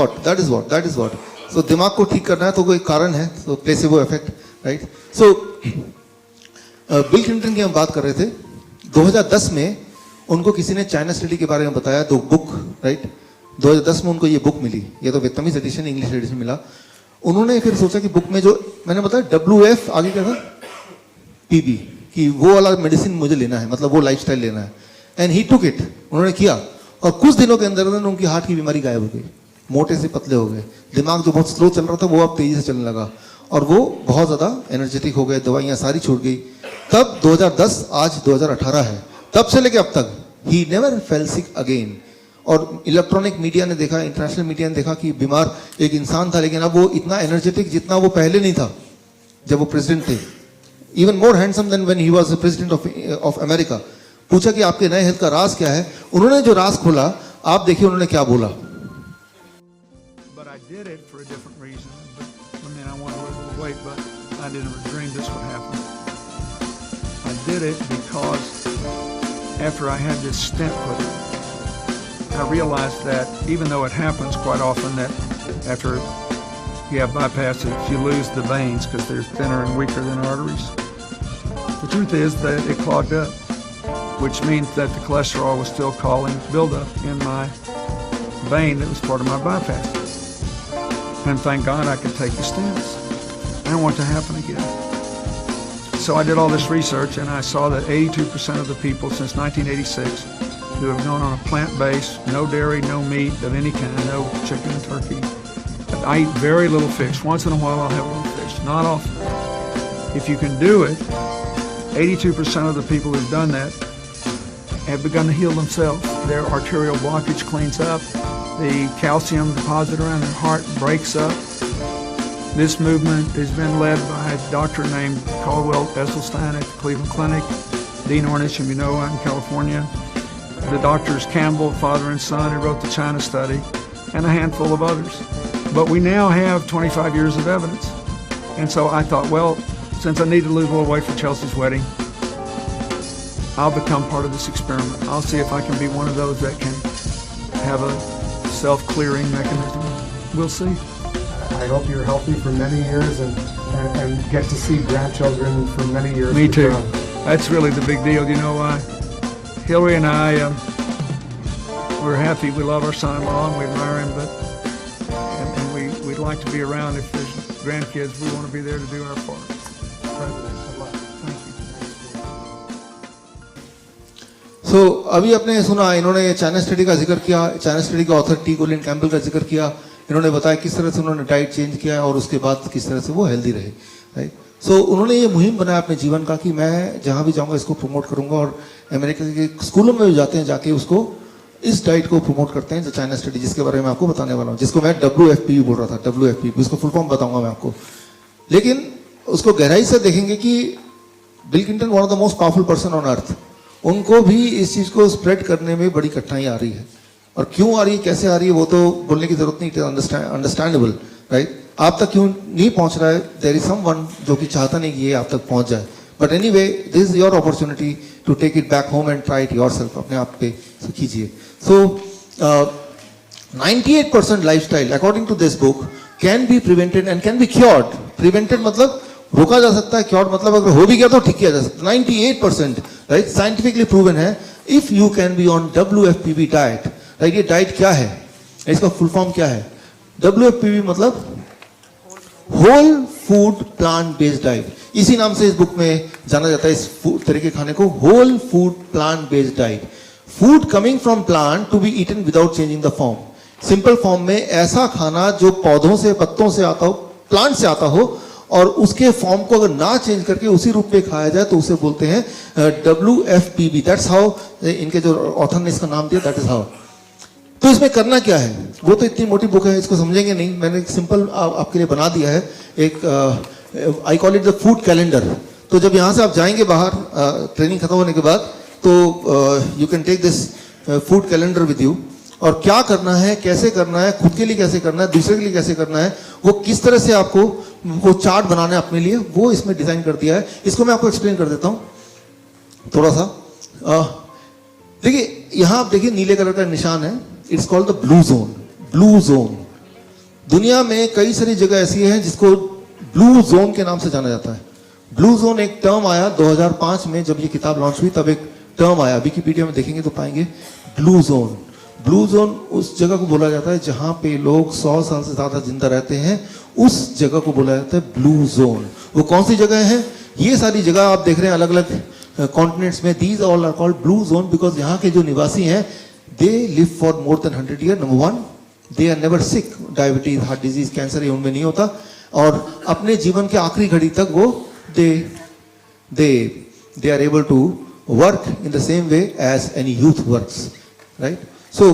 what. So दिमाग को ठीक करना है तो कोई कारण है, so placebo effect, right. So Bill Clinton की हम बात कर रहे थे। 2010 में उनको किसी ने चाइना स्टडी के बारे में बताया, तो बुक, राइट। 2010 में उनको ये बुक मिली, ये तो वियतनामीज एडिशन, इंग्लिश एडिशन मिला। उन्होंने फिर सोचा कि बुक में जो मैंने बताया WF आगे क्या था, PB, कि वो वाला मेडिसिन मुझे लेना है, मतलब वो लाइफस्टाइल लेना है। एंड ही टुक इट, उन्होंने किया, और कुछ दिनों के अंदर उनकी हार्ट की बीमारी गायब हो गई, मोटे से पतले हो गए, दिमाग जो बहुत स्लो चल रहा था वो अब तेजी से चलने लगा, और वो बहुत ज्यादा एनर्जेटिक हो गए, दवाइयां सारी छूट गई। तब 2010, आज 2018 है, तब से लेके अब तक he never fail sick again. और इलेक्ट्रॉनिक मीडिया ने देखा, इंटरनेशनल मीडिया ने देखा कि बीमार एक इंसान था, लेकिन अब वो इतना एनर्जेटिक जितना वो पहले नहीं था जब वो प्रेसिडेंट थे। Even more handsome than when he was the president of America. पूछा कि आपके नए हेल्थ का राज क्या है? उन्होंने जो राज खोला, आप देखिए उन्होंने क्या बोला। But I did it for a different reason. But, I mean, I wanted to lose weight, but I didn't dream this would happen. I did it because after I had this stent put in, I realized that even though it happens quite often that after you have bypasses, you lose the veins because they're thinner and weaker than arteries. The truth is that it clogged up, which means that the cholesterol was still causing buildup in my vein that was part of my bypass. And thank God I could take the stents. I don't want it to happen again. So I did all this research and I saw that 82% of the people since 1986 who have gone on a plant-based, no dairy, no meat of any kind, no chicken and turkey. I eat very little fish. Once in a while I'll have a little fish, not often. If you can do it, 82% of the people who've done that have begun to heal themselves. Their arterial blockage cleans up, the calcium deposit around their heart breaks up. This movement has been led by a doctor named Caldwell Esselstyn at the Cleveland Clinic, Dean Ornish, you know, out in California, the doctors Campbell, father and son, who wrote the China study, and a handful of others. But we now have 25 years of evidence. And so I thought, well, since I need to lose a little weight for Chelsea's wedding, I'll become part of this experiment. I'll see if I can be one of those that can have a self-clearing mechanism. We'll see. I hope you're healthy for many years and get to see grandchildren for many years. Me to too. come. That's really the big deal. You know why? Hillary and I, we're happy. We love our son-in-law and we admire him, but and we'd like to be around. If there's grandkids, we want to be there to do our part. President, good luck. Thank you. So अभी आपने सुना, इन्होंने China study का जिक्र किया, China study का author T Colin Campbell का जिक्र किया, इन्होंने बताया किस तरह से उन्होंने डाइट चेंज किया और उसके बाद किस तरह से वो हेल्दी रहे, राइट. सो उन्होंने ये मुहिम बनाया अपने जीवन का कि मैं जहाँ भी जाऊँगा इसको प्रमोट करूँगा, और अमेरिका के स्कूलों में भी जाते हैं, जाके उसको इस डाइट को प्रमोट करते हैं, जो चाइना स्टडी जिसके बारे में आपको बताने वाला हूँ, जिसको मैं WFP बोल रहा था, WFP, उसको फुल फॉर्म बताऊंगा मैं आपको. लेकिन उसको गहराई से देखेंगे कि bill Clinton one of the most powerful person on earth, उनको भी इस चीज़ को स्प्रेड करने में बड़ी कठिनाई आ रही है. और क्यों आ रही है, कैसे आ रही है, वो तो बोलने की जरूरत नहीं, इट इज अंडरस्टैंडेबल, राइट. आप तक क्यों नहीं पहुंच रहा है, देयर इज समवन जो कि चाहता नहीं कि ये आप तक पहुंच जाए. But anyway, this is your opportunity to take it back home and try it yourself, अपने आप पे कीजिए. So 98% lifestyle according to this book can be prevented and can be cured. Prevented मतलब रोका जा सकता है, क्योर्ड मतलब अगर हो भी गया तो ठीक किया जा सकता है. 98%, राइट, साइंटिफिकली प्रूवन है. If you can be on WFPB diet, right. ये डाइट क्या है, इसका फुल फॉर्म क्या है? WFPB मतलब whole food plant based diet. इसी नाम से इस बुक में जाना जाता है इस तरह के खाने को, whole food plant based diet. Food coming from plant to be eaten without changing the form. Simple form में ऐसा खाना जो पौधों से, पत्तों से आता हो, प्लांट से आता हो, और उसके फॉर्म को अगर ना चेंज करके उसी रूप में खाया जाए तो उसे बोलते हैं WFPB. दैट्स हाउ, इनके जो ऑथर ने इसका नाम दिया, दैट इज हाउ. तो इसमें करना क्या है, वो तो इतनी मोटी बुक है, इसको समझेंगे नहीं. मैंने सिंपल आपके लिए बना दिया है एक, I call it the food calendar. तो जब यहाँ से आप जाएंगे बाहर ट्रेनिंग खत्म होने के बाद, तो you can take this food calendar with you. और क्या करना है, कैसे करना है, खुद के लिए कैसे करना है, दूसरे के लिए कैसे करना है, वो किस तरह से आपको वो चार्ट बनाना है अपने लिए, वो इसमें डिजाइन कर दिया है. इसको मैं आपको एक्सप्लेन कर देता हूँ थोड़ा सा. देखिए यहाँ आप देखिए नीले कलर का निशान है, it's called the blue zone. Blue zone, दुनिया में कई सारी जगह ऐसी है जिसको ब्लू जोन के नाम से जाना जाता है. ब्लू जोन एक टर्म आया 2005 में, जब ये किताब लॉन्च हुई तब एक टर्म आया. विकिपीडिया में देखेंगे तो पाएंगे ब्लू जोन. ब्लू जोन उस जगह को बोला जाता है जहां पे लोग 100 साल से ज्यादा जिंदा रहते हैं, उस जगह को बोला जाता है ब्लू जोन. वो कौन सी जगह है? ये सारी जगह आप देख रहे हैं अलग अलग कॉन्टिनेंट्स में. These all are called blue zone because यहाँ के जो निवासी हैं, they live for more than 100 year. Number one, they are never sick. Diabetes, heart disease, cancer ये उनमें नहीं होता. और अपने जीवन के आखिरी घड़ी तक वो they are able to work in the same way as any youth works, right? So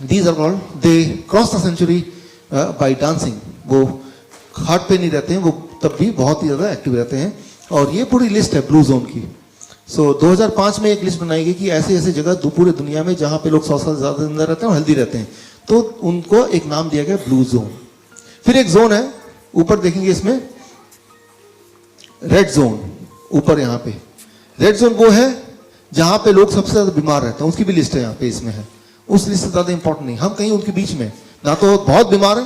these are called, they cross the century by dancing. वो हार्ट पे नहीं रहते हैं, वो तब भी बहुत ही ज्यादा एक्टिव रहते हैं. और ये पूरी लिस्ट है ब्लू जोन की. सो 2005 में एक लिस्ट बनाई गई कि ऐसे ऐसे जगह पूरे दुनिया में जहां पे लोग 100 साल ज्यादा जिंदा रहते हैं और हेल्दी रहते हैं, तो उनको एक नाम दिया गया ब्लू जोन. फिर एक जोन है, ऊपर देखेंगे इसमें रेड जोन. ऊपर यहाँ पे रेड जोन वो है जहां पे लोग सबसे ज्यादा बीमार रहते हैं, उसकी भी लिस्ट है यहाँ पे इसमें है. उस लिस्ट से ज्यादा इंपॉर्टेंट नहीं, हम कहीं उनके बीच में, ना तो बहुत बीमार है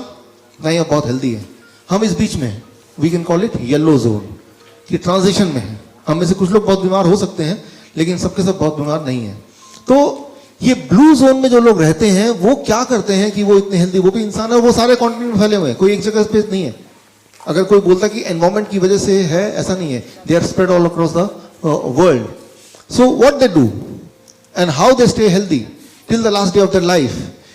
ना ही बहुत हेल्दी है, हम इस बीच में. We can call it yellow zone, कि ट्रांजिशन में है. हम में से कुछ लोग बहुत बीमार हो सकते हैं, लेकिन सबके सब बहुत बीमार नहीं है. तो ये ब्लू जोन में जो लोग रहते हैं वो क्या करते हैं कि वो इतने हेल्दी, वो भी इंसान है, वो सारे कॉन्टिनेंट में फैले हुए हैं, कोई एक जगह पे नहीं है. अगर कोई बोलता कि एनवायरमेंट की वजह से है, ऐसा नहीं है. They are spread all across the world. So what they do and how they stay healthy till the last day of their life,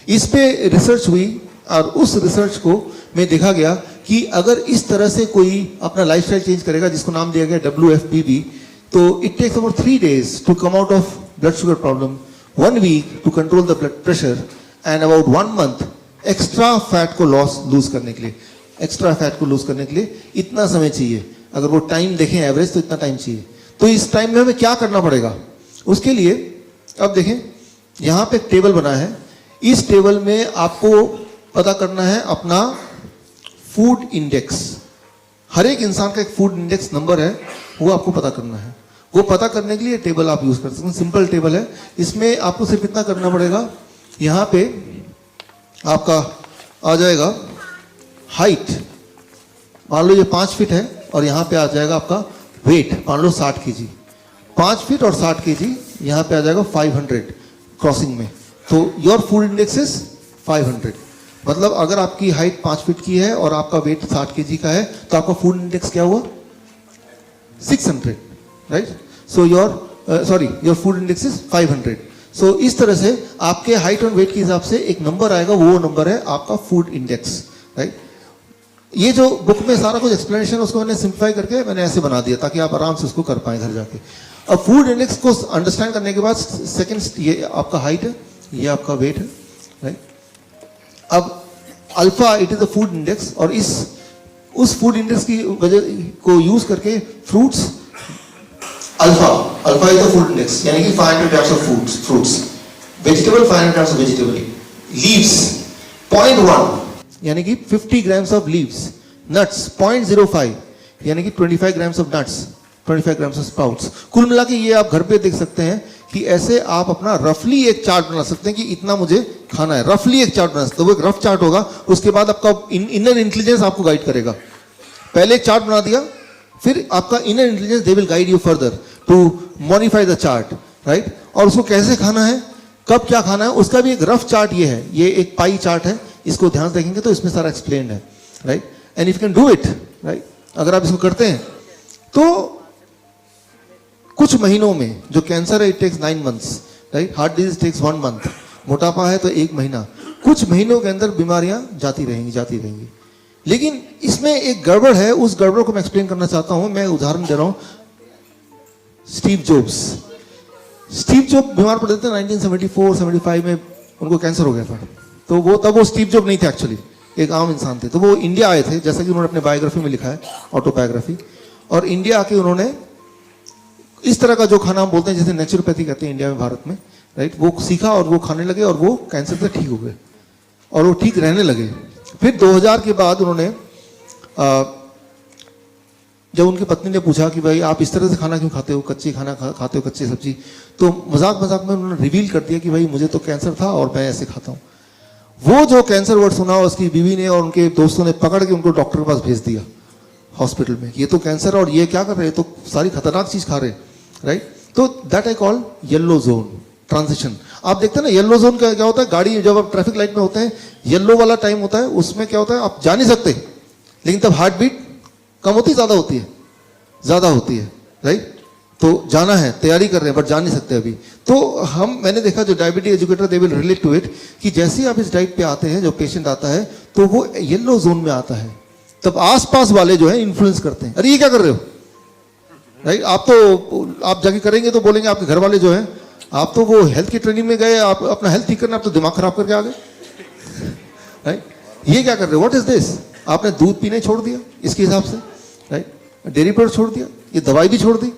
इस पे रिसर्च हुई. और उस रिसर्च को में देखा गया कि अगर इस तरह से कोई अपना लाइफस्टाइल चेंज करेगा, जिसको नाम दिया गया WFPB, तो it takes about 3 days to come out of blood sugar problem, 1 week to control the blood pressure, and about 1 month extra fat को लूज करने के लिए, एक्स्ट्रा फैट को लूज करने के लिए इतना समय चाहिए। अगर वो टाइम देखें एवरेज तो इतना टाइम चाहिए। तो इस टाइम में हमें क्या करना पड़ेगा? उसके लिए अब देखें यहां पे एक टेबल बना है। इस टेबल में आपको पता करना है अपना फूड इंडेक्स। हर एक इंसान का एक फूड इंडेक्स नंबर है, वो आपको पता करना है। वो पता करने के लिए टेबल आप यूज कर सकते हैं, सिंपल टेबल है। इसमें आपको सिर्फ इतना करना पड़ेगा, यहां पे आपका आ जाएगा हाइट, मान लो ये 5 फीट है, और यहां पे आ जाएगा आपका वेट, मान लो 60 केजी। 5 फीट और 60 केजी यहां पे आ जाएगा 500 क्रॉसिंग में। तो योर फूड इंडेक्स इज 500। मतलब अगर आपकी हाइट 5 फीट की है और आपका वेट 60 केजी का है, तो आपका फूड इंडेक्स क्या हुआ? 600, right? So your food index is 500। सो इस तरह से आपके हाइट और वेट के हिसाब से एक नंबर आएगा, वो नंबर है आपका फूड इंडेक्स, राइट? ये जो बुक में सारा कुछ एक्सप्लेनेशन उसको मैंने सिंप्लीफाई करके मैंने ऐसे बना दिया ताकि आप आराम से उसको कर पाए घर जाके। अब फूड इंडेक्स को अंडरस्टैंड करने के बाद सेकंड, ये आपका हाइट है, ये आपका वेट है, राइट? अब alpha it is the food index, और उस फूड इंडेक्स की वजह को यूज करके fruits, alpha is the food index, यानी कि 500 grams of fruits, vegetable 500 grams of vegetable, leaves 0.1 यानी कि 50 ग्राम्स ऑफ लीव्स, नट्स 0.05 यानी कि 25 grams of nuts, 25 grams of sprouts. कुल मिला के ये आप घर पे देख सकते हैं कि ऐसे आप अपना रफली एक चार्ट बना सकते हैं कि इतना मुझे खाना है, रफली एक चार्ट बना सकते हैं। वो एक रफ चार्ट होगा, उसके बाद आपका इनर इंटेलिजेंस आपको गाइड करेगा। पहले एक चार्ट बना दिया, फिर आपका inner intelligence they will guide you further to modify the chart, right? और उसको कैसे खाना है, कब क्या खाना है, उसका भी एक रफ चार्ट ये है। ये एक पाई चार्ट है, इसको ध्यान से देखेंगे तो इसमें सारा एक्सप्लेन्ड है, right? And if you can do it, right, अगर आप इसको करते हैं तो कुछ महीनों में, जो कैंसर है it takes 9 months, right? Heart disease takes 1 month, मोटापा है तो 1 महीना, कुछ महीनों के अंदर बीमारियां जाती रहेंगी। लेकिन इसमें एक गड़बड़ है, उस गड़बड़ को मैं एक्सप्लेन करना चाहता हूं। मैं उदाहरण दे रहा हूं, स्टीव जॉब बीमार पड़े थे 1974-75 में, उनको कैंसर हो गया था। तो वो स्टीव जॉब नहीं थे, एक्चुअली एक आम इंसान थे। तो वो इंडिया आए थे, जैसा कि उन्होंने अपने बायोग्राफी में लिखा है, ऑटोबायोग्राफी। और इंडिया आके उन्होंने इस तरह का जो खाना हम बोलते हैं, जैसे नेचुरोपैथी कहते हैं इंडिया में, भारत में, राइट, वो सीखा और वो खाने लगे और वो कैंसर से ठीक हो गए और वो ठीक रहने लगे। फिर 2000 के बाद उन्होंने जब उनकी पत्नी ने पूछा कि भाई आप इस तरह से खाना क्यों खाते हो, कच्ची खाना खाते हो, कच्ची सब्जी, तो मजाक में उन्होंने रिवील कर दिया कि भाई मुझे तो कैंसर था और मैं ऐसे खाता हूँ। वो जो कैंसर वर्ड सुना, उसकी बीवी ने और उनके दोस्तों ने पकड़ के उनको डॉक्टर के पास भेज दिया हॉस्पिटल में। ये तो कैंसर, और ये क्या कर रहे हैं, तो सारी खतरनाक चीज खा रहे, राइट? तो that I call yellow zone transition. आप देखते हैं ना, येलो जोन का क्या होता है, गाड़ी जब आप ट्रैफिक लाइट में होते हैं, येलो वाला टाइम होता है, उसमें क्या होता है, आप जा नहीं सकते, लेकिन तब हार्ट बीट कम होती है, ज्यादा होती है, राइट? तो जाना है, तैयारी कर रहे हैं, बट जा नहीं सकते अभी। तो मैंने देखा जो diabetes educator they will relate to it, कि जैसे ही आप इस डाइट पे आते हैं, जो पेशेंट आता है तो वो येलो जोन में आता है, तब आसपास वाले जो है इन्फ्लुएंस करते हैं, अरे ये क्या कर रहे हो, राइट? आप जाके करेंगे तो बोलेंगे आपके घर वाले जो है, आप तो वो हेल्थ की ट्रेनिंग में गए, आप अपना हेल्थ ठीक करना, आप तो दिमाग खराब करके आ गए, राइट? ये क्या कर रहे हो, व्हाट इज दिस? आपने दूध पीने छोड़ दिया इसके हिसाब से, राइट? डेयरी प्रोडक्ट छोड़ दिया, ये दवाई भी छोड़ दी।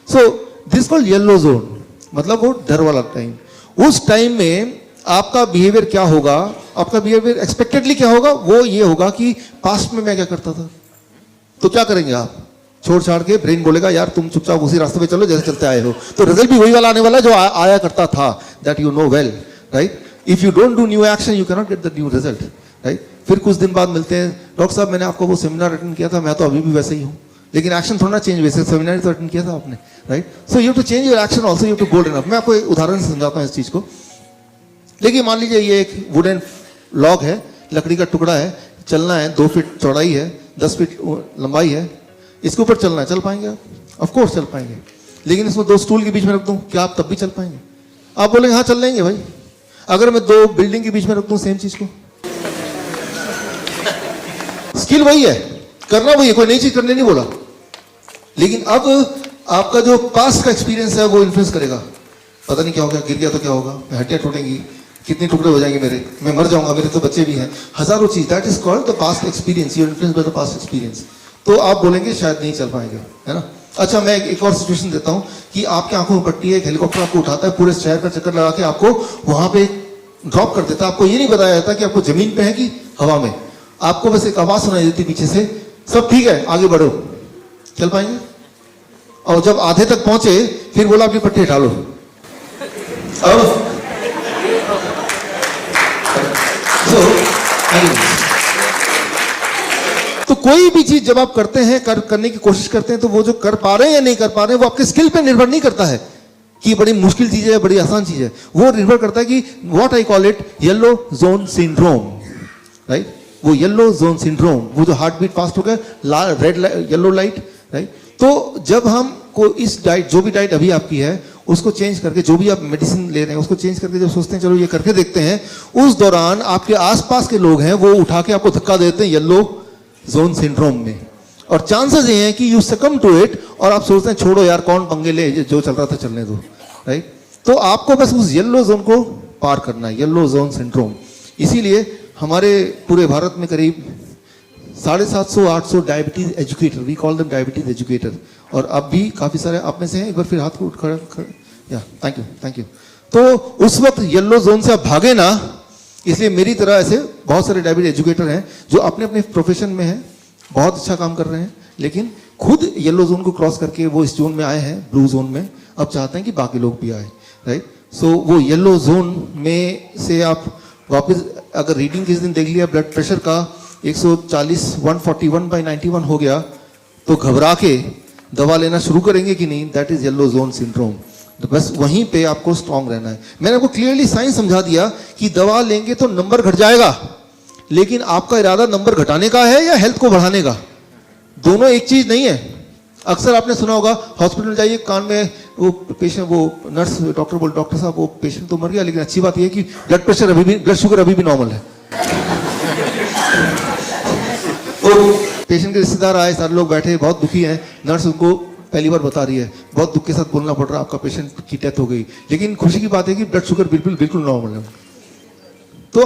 So this called yellow zone, मतलब वो डर वाला टाइम। उस टाइम में आपका बिहेवियर क्या होगा, आपका बिहेवियर एक्सपेक्टेडली क्या होगा, वो ये होगा कि पास्ट में मैं क्या करता था। तो क्या करेंगे आप, छोड़ छाड़ के ब्रेन बोलेगा यार तुम चुपचाप उसी रास्ते पे चलो जैसे चलते आए हो, तो रिजल्ट भी वही वाला आने वाला जो आया करता था, that you know well, right? If you don't do new action you can not get the new result, right? फिर कुछ दिन बाद मिलते हैं, डॉक्टर साहब मैंने आपको वो सेमिनार अटेंड किया था, मैं तो अभी भी वैसे ही हूँ, लेकिन एक्शन थोड़ा चेंज, वैसे सेमिनार तो अटेंड किया था आपने, right? So you have to change your action also, you have to gold enough. मैं आपको एक उदाहरण से समझाता हूँ इस चीज को। देखिए मान लीजिए ये एक वुडन लॉग है, लकड़ी का टुकड़ा है, चलना है, 2 फीट चौड़ाई है, 10 फीट लंबाई है, इसके ऊपर चलना है, चल पाएंगे आप? ऑफ कोर्स चल पाएंगे। लेकिन इसको 2 स्टूल के बीच में रख दूं, क्या आप तब भी चल पाएंगे? आप बोलेंगे हाँ चल लेंगे भाई। अगर मैं 2 बिल्डिंग के बीच में रख दूं सेम चीज को, स्किल वही है, करना वही है, कोई नई चीज करने नहीं बोला, लेकिन अब आपका जो पास्ट का एक्सपीरियंस है वो इन्फ्लुएंस करेगा। पता नहीं क्या होगा, गिर गया तो क्या होगा, हड्डियां टूटेंगी, कितने टुकड़े हो जाएंगे मेरे, मैं मर जाऊंगा, मेरे तो बच्चे भी हैं, हजारों चीज, that is called the past experience, you are influenced by the past experience. तो आप बोलेंगे शायद नहीं चल पाएंगे, है ना। अच्छा, मैं एक और सिचुएशन देता हूं कि आपकी आंखों में पट्टी है, एक हेलीकॉप्टर आपको उठाता है, पूरे शहर का चक्कर लगा के आपको वहां पे ड्रॉप कर देता है। आपको ये नहीं बताया जाता कि आपको जमीन पे है कि हवा में, आपको बस एक आवाज सुनाई देती पीछे से, सब ठीक है आगे बढ़ो, चल पाएंगे। और जब आधे तक पहुंचे फिर बोला अपनी पट्टी हटा लो। अब तो कोई भी चीज जब आप करते हैं, करने की कोशिश करते हैं, तो वो जो कर पा रहे हैं या नहीं कर पा रहे हैं वो आपके स्किल पे निर्भर नहीं करता है कि बड़ी मुश्किल चीज है बड़ी आसान चीज है, वो निर्भर करता है कि what I call it yellow zone syndrome, right. वो येलो जोन सिंड्रोम, वो जो हार्ट बीट फास्ट हो गया, रेड येलो लाइट, राइट। तो जब हम को इस डाइट, जो भी डाइट अभी आपकी है उसको चेंज करके, जो भी आप मेडिसिन ले रहे हैं उसको चेंज करके जब सोचते हैं चलो ये करके देखते हैं, उस दौरान आपके आसपास के लोग हैं वो उठा के आपको धक्का देते हैं येलो जोन सिंड्रोम में, और चांसेस ये हैं कि यू सकम टू इट, और आप सोचते हैं छोड़ो यार कौन पंगे ले, जो चल रहा था चलने दो, राइट। तो आपको बस उस येलो जोन को पार करना है, येलो जोन सिंड्रोम। इसीलिए हमारे पूरे भारत में करीब 750-800 diabetes educator, we call them diabetes educator, और अब भी काफी सारे आप में से हैं, एक बार फिर हाथ को उठ खड़ा, या थैंक यू। तो उस वक्त येलो जोन से आप भागे ना, इसलिए मेरी तरह ऐसे बहुत सारे डायबिटीज एजुकेटर हैं जो अपने अपने प्रोफेशन में हैं, बहुत अच्छा काम कर रहे हैं, लेकिन खुद येलो जोन को क्रॉस करके वो इस जोन में आए हैं, ब्लू जोन में, अब चाहते हैं कि बाकी लोग भी आए, राइट। सो वो येलो जोन में से आप वापस, अगर रीडिंग किस दिन देख लिया ब्लड प्रेशर का 140 141/91 हो गया, तो घबरा के दवा लेना शुरू करेंगे कि नहीं, that is yellow zone syndrome. तो बस वहीं पे आपको स्ट्रांग रहना है। मैंने आपको क्लियरली साइंस समझा दिया कि दवा लेंगे तो नंबर घट जाएगा, लेकिन आपका इरादा नंबर घटाने का है या हेल्थ को बढ़ाने का, दोनों एक चीज नहीं है। अक्सर आपने सुना होगा हॉस्पिटल जाइए, कान में वो पेशेंट, वो नर्स डॉक्टर बोल, डॉक्टर साहब वो पेशेंट तो मर गया, लेकिन अच्छी बात यह है कि ब्लड प्रेशर अभी भी, ब्लड शुगर अभी भी नॉर्मल है। तो पेशेंट के रिश्तेदार आए, सारे लोग बैठे बहुत दुखी हैं, नर्स उनको पहली बार बता रही है, बहुत दुख के साथ बोलना पड़ रहा है आपका पेशेंट की डेथ हो गई, लेकिन खुशी की बात है कि ब्लड शुगर बिल्कुल नॉर्मल है। तो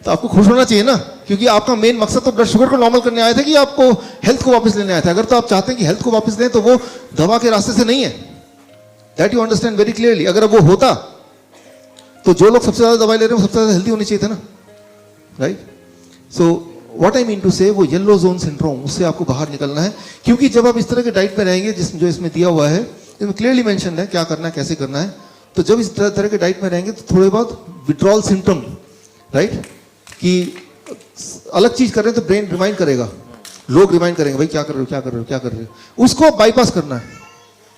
आपको खुश होना चाहिए ना, क्योंकि आपका मेन मकसद तो ब्लड शुगर को नॉर्मल करने आया था कि आपको हेल्थ को वापस लेने आया था। अगर तो आप चाहते हैं कि हेल्थ को वापस लें तो वो दवा के रास्ते से नहीं है, that you understand very clearly. अगर वो होता तो जो लोग सबसे ज्यादा दवाई ले रहे हैं वो सबसे ज्यादा हेल्दी होनी चाहिए था ना, right. So what I mean to say, वो येलो जोन सिंड्रोम, उससे आपको बाहर निकलना है, क्योंकि जब आप इस तरह के डाइट में रहेंगे, जो इसमें दिया हुआ है, इसमें क्लियरली मेंशन है क्या करना है, कैसे करना है। तो जब इस तरह के डाइट में रहेंगे तो थोड़े बहुत विड्रॉल सिम्टम, राइट, कि अलग चीज कर रहे हैं तो ब्रेन रिमाइंड करेगा, लोग रिमाइंड करेंगे भाई क्या कर रहे हो, उसको बाईपास करना है,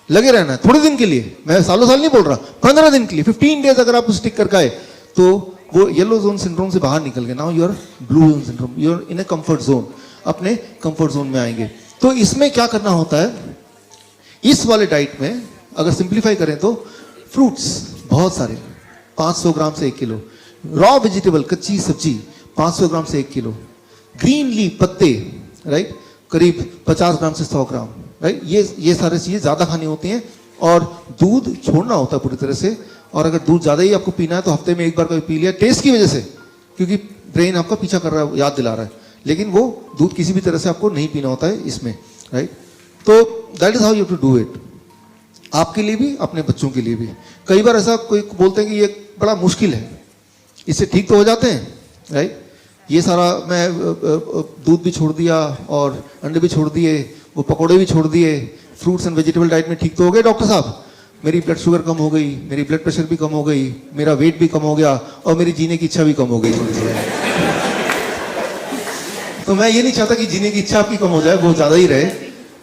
लगे रहना है थोड़े दिन के लिए, मैं सालों साल नहीं बोल रहा, 15 दिन के लिए, 15 डेज अगर आप स्टिक करके आए तो वो येलो जोन सिंड्रोम से बाहर निकल गए। Now you are blue zone syndrome, you are in a comfort zone, अपने कंफर्ट जोन में आएंगे। तो इसमें क्या करना होता है, इस वाले डाइट में अगर सिंप्लीफाई करें तो फ्रूट्स बहुत सारे, 500 ग्राम से 1 किलो, रॉ वेजिटेबल कच्ची सब्जी 500 ग्राम से 1 किलो, ग्रीन लीफ पत्ते, राइट, करीब 50 ग्राम से 100 ग्राम, राइट। ये सारी चीजें ज्यादा खानी होती हैं, और दूध छोड़ना होता है पूरी तरह से। और अगर दूध ज्यादा ही आपको पीना है तो हफ्ते में एक बार कभी पी लिया, टेस्ट की वजह से, क्योंकि ब्रेन आपका पीछा कर रहा है, याद दिला रहा है, लेकिन वो दूध किसी भी तरह से आपको नहीं पीना होता है इसमें, राइट। तो that is how you to do it, आपके लिए भी अपने बच्चों के लिए भी। कई बार ऐसा कोई बोलते हैं कि ये बड़ा मुश्किल है, इससे ठीक तो हो जाते हैं, राइट। ये सारा मैं दूध भी छोड़ दिया और अंडे भी छोड़ दिए, वो पकौड़े भी छोड़ दिए, फ्रूट्स एंड वेजिटेबल डाइट में ठीक तो हो गए डॉक्टर साहब, मेरी ब्लड शुगर कम हो गई, मेरी ब्लड प्रेशर भी कम हो गई, मेरा वेट भी कम हो गया, और मेरी जीने की इच्छा भी कम हो गई। तो मैं ये नहीं चाहता कि जीने की इच्छा आपकी कम हो जाए, वो ज्यादा ही रहे।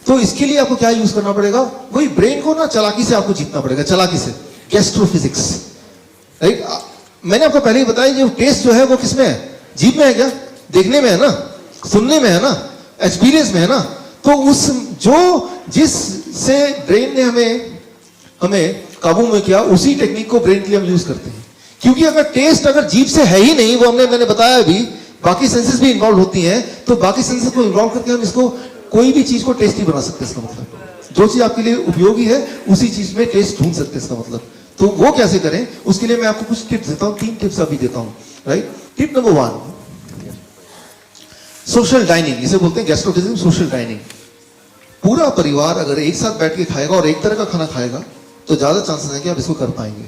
तो इसके लिए आपको क्या यूज करना पड़ेगा, वही ब्रेन को ना चालाकी से आपको जीतना पड़ेगा, चालाकी से, गैस्ट्रोफिजिक्स, राइट। मैंने आपको पहले ही बताया, जो टेस्ट जो है वो किसमें है, जीभ में है क्या, देखने में है ना, सुनने में है ना, एक्सपीरियंस में है ना। तो उस जिससे ब्रेन ने हमें काबू में किया, उसी टेक्निक को ब्रेन के लिए हम यूज करते हैं। क्योंकि अगर टेस्ट अगर जीभ से है ही नहीं, वो मैंने बताया भी, बाकी सेंसेस भी इन्वॉल्व होती हैं, तो बाकी सेंसेस को इन्वॉल्व करके हम इसको कोई भी चीज को टेस्टी बना सकते हैं। इसका मतलब जो चीज आपके लिए उपयोगी है उसी चीज में टेस्ट ढूंढ सकते हैं, इसका मतलब। तो वो कैसे करें, उसके लिए मैं आपको कुछ टिप्स देता हूँ, 3 टिप्स अभी देता हूँ, right. Tip number 1, social dining, इसे बोलते हैं गैस्ट्रोफिजिक्स, सोशल डाइनिंग। पूरा परिवार अगर एक साथ बैठ के खाएगा और एक तरह का खाना खाएगा तो ज्यादा चांसेस है कि आप इसको कर पाएंगे।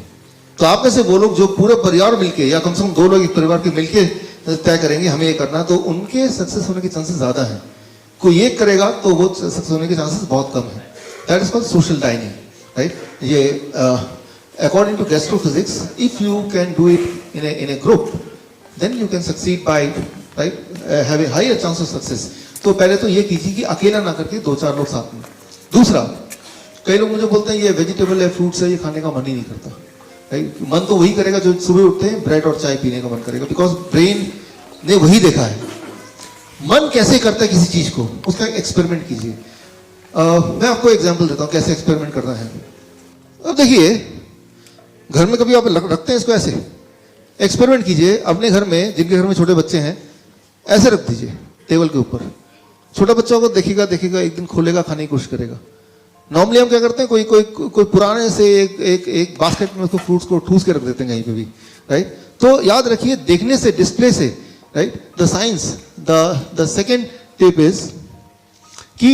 तो आप में से वो लोग जो पूरे परिवार मिलके या कम से कम 2 लोग एक परिवार के मिलके तय करेंगे हमें ये करना, तो उनके सक्सेस होने के चांसेस ज्यादा हैं। कोई एक करेगा तो वो सक्सेस होने के चांसेस बहुत कम है। That is called social dining, right. ये according to gastrophysics, if you can do it in a group then you can succeed by, right, have a higher chance of success. तो पहले तो ये कीजिए कि अकेला ना करके 2-4 लोग साथ में। दूसरा, कई लोग मुझे बोलते हैं ये वेजिटेबल है, फ्रूट्स है, ये खाने का मन ही नहीं करता, राइट। मन तो वही करेगा जो सुबह उठते हैं ब्रेड और चाय पीने का मन करेगा, बिकॉज ब्रेन ने वही देखा है। मन कैसे करता है किसी चीज को, उसका एक्सपेरिमेंट कीजिए। मैं आपको एग्जांपल देता हूं कैसे एक्सपेरिमेंट करना है। अब देखिए, घर में कभी आप रखते हैं इसको, ऐसे एक्सपेरिमेंट कीजिए अपने घर में, जिनके घर में छोटे बच्चे हैं, ऐसे रख दीजिए टेबल के ऊपर। छोटा बच्चा को देखेगा एक दिन खोलेगा, खाने की कोशिश करेगा। नॉर्मली हम क्या करते हैं, कोई पुराने से एक बास्केट में उसको फ्रूट्स को ठूस के रख देते हैं कहीं पे भी, राइट। तो याद रखिए, देखने से, डिस्प्ले से, right, the science, the second tip is कि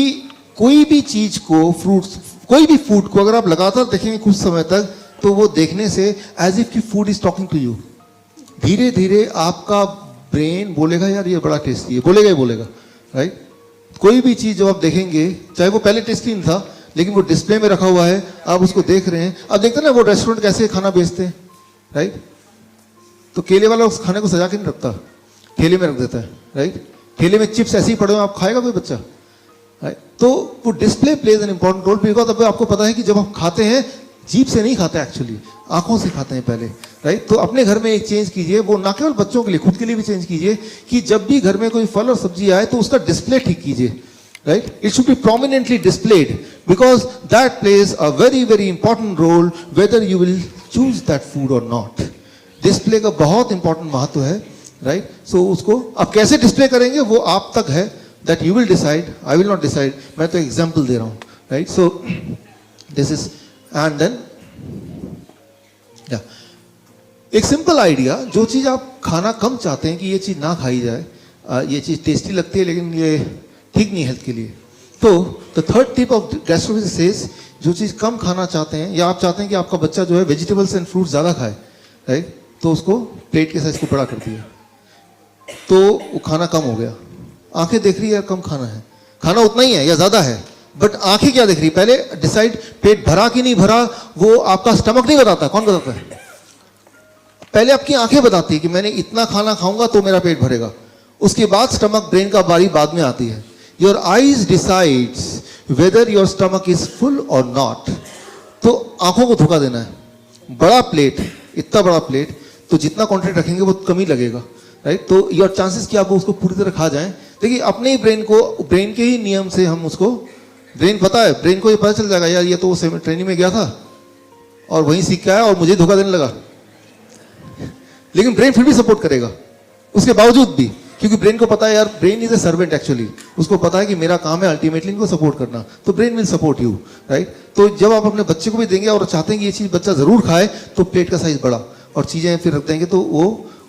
कोई भी चीज को, फ्रूट्स, कोई भी फूड को अगर आप लगातार देखेंगे कुछ समय तक, तो वो देखने से as if the food is talking to you. धीरे धीरे आपका ब्रेन बोलेगा यार ये बड़ा टेस्टी है, बोलेगा ही बोलेगा, राइट। कोई भी चीज जो आप देखेंगे, चाहे वो पहले टेस्टी नहीं था लेकिन वो डिस्प्ले में रखा हुआ है, आप उसको देख रहे हैं। अब देखते हैं ना वो रेस्टोरेंट कैसे खाना बेचते हैं, राइट। तो केले वाला उस खाने को सजा के नहीं रखता, ठेले में रख देता है, राइट। ठेले में चिप्स ऐसे ही पड़े हो, आप खाएगा कोई बच्चा, राइट। तो वो display plays an important role, because अब आपको पता है कि जब आप खाते हैं, जीभ से नहीं खाते एक्चुअली, आंखों से खाते हैं पहले, राइट। तो अपने घर में एक चेंज कीजिए, वो ना केवल बच्चों के लिए, खुद के लिए भी चेंज कीजिए कि जब भी घर में कोई फल और सब्जी आए तो उसका डिस्प्ले ठीक कीजिए, right? It should be prominently displayed because that plays a very very important role whether you will choose that food or not. Display का बहुत important महत्व है, right? So उसको आप कैसे डिस्प्ले करेंगे वो आप तक है, that you will decide. I will not decide. मैं तो एग्जाम्पल दे रहा हूँ, right? So this is and then yeah. एक सिंपल आइडिया, जो चीज आप खाना कम चाहते हैं कि ये चीज ना खाई जाए, ये चीज टेस्टी लगती है लेकिन ये ठीक नहीं हेल्थ के लिए, तो the third tip of gastrophysics says, जो चीज कम खाना चाहते हैं या आप चाहते हैं कि आपका बच्चा जो है वेजिटेबल्स एंड फ्रूट ज्यादा खाए, राइट, तो उसको प्लेट के साइज को बड़ा कर दिया, तो वो खाना कम हो गया। आंखें देख रही है कम खाना है, खाना उतना ही है या ज्यादा है, बट आंखें क्या देख रही है, पहले डिसाइड पेट भरा कि नहीं भरा, वो आपका स्टमक नहीं बताता, कौन बताता है? पहले आपकी आंखें बताती है कि मैंने इतना खाना खाऊंगा तो मेरा पेट भरेगा, उसके बाद स्टमक, ब्रेन का बारी बाद में आती है। Your eyes decides whether your stomach is full or not. तो आंखों को धोखा देना है। बड़ा प्लेट, इतना बड़ा प्लेट, तो जितना क्वांटिटी रखेंगे वो कम ही लगेगा, राइट। तो योर चांसेस कि आप उसको पूरी तरह खा जाएं, देखिए अपने ही ब्रेन को, ब्रेन के ही नियम से हम उसको, ब्रेन पता है, ब्रेन को ये पता चल जाएगा यार ये तो ट्रेनिंग में गया था और वहीं सीख के आया और मुझे धोखा देने लगा, लेकिन ब्रेन फिर भी सपोर्ट करेगा उसके बावजूद भी, क्योंकि ब्रेन को पता है यार, brain is a servant actually, उसको पता है कि मेरा काम है अल्टीमेटली इनको सपोर्ट करना, तो brain will support you, right. तो जब आप अपने बच्चे को भी देंगे और चाहते हैं कि ये चीज बच्चा जरूर खाए, तो प्लेट का साइज बड़ा और चीजें फिर रख देंगे तो वो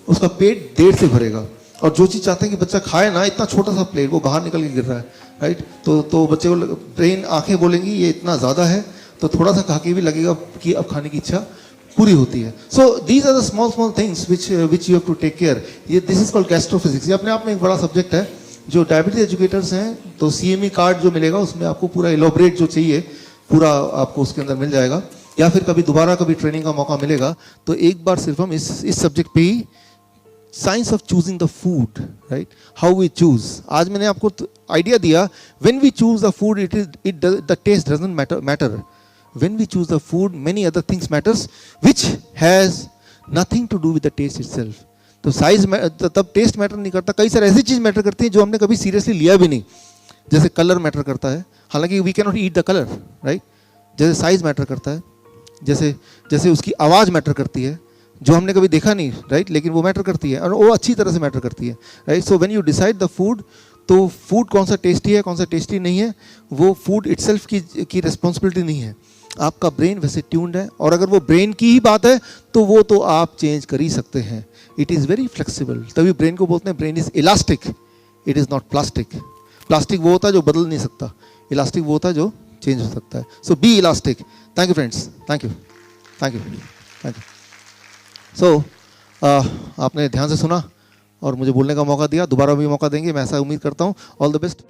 उसका पेट देर से भरेगा। और जो चीज चाहते हैं कि बच्चा खाए ना, इतना छोटा सा प्लेट वो बाहर निकल के गिर रहा है, राइट। तो बच्चे को ब्रेन, आंखें बोलेंगी ये इतना ज्यादा है, तो थोड़ा सा खा के भी लगेगा कि अब खाने की इच्छा पूरी होती है। So these are the small things which you have to take care. ये दिस इज कॉल्ड गैस्ट्रोफिजिक्स। ये अपने आप में एक बड़ा सब्जेक्ट है। जो डायबिटीज एजुकेटर्स हैं तो CME कार्ड जो मिलेगा उसमें आपको पूरा इलोबरेट जो चाहिए पूरा आपको उसके अंदर मिल जाएगा, या फिर कभी दोबारा कभी ट्रेनिंग का मौका मिलेगा तो एक बार सिर्फ हम इस सब्जेक्ट पे ही, science of choosing the food, right, how we choose. आज मैंने आपको आइडिया दिया, when we choose the food it the taste doesn't matter. When we choose the food, many other things matters, which has nothing to do with the taste itself. तो size तब test matter नहीं करता, कई सारे ऐसी चीज matter करती है जो हमने कभी सीरियसली लिया भी नहीं, जैसे कलर मैटर करता है, हालांकि we can not eat the colour, right. जैसे साइज मैटर करता है, जैसे उसकी आवाज़ मैटर करती है जो हमने कभी देखा नहीं, राइट, लेकिन वो मैटर करती है और वो अच्छी तरह से मैटर करती है, right. So when you decide the food, तो फूड कौन सा टेस्टी है कौन सा टेस्टी नहीं है वो फूड इटसेल्फ की रिस्पॉन्सिबिलिटी नहीं है। आपका ब्रेन वैसे ट्यून्ड है, और अगर वो ब्रेन की ही बात है तो वो तो आप चेंज कर ही सकते हैं. It is very flexible. तभी ब्रेन को बोलते हैं brain is elastic, it is not plastic. Plastic वो होता है जो बदल नहीं सकता, इलास्टिक वो होता है जो चेंज हो सकता है. So be elastic. Thank you friends, thank you, thank you, thank you. So आपने ध्यान से सुना और मुझे बोलने का मौका दिया. दोबारा भी मौका देंगे, मैं ऐसा उम्मीद करता हूँ. All the best.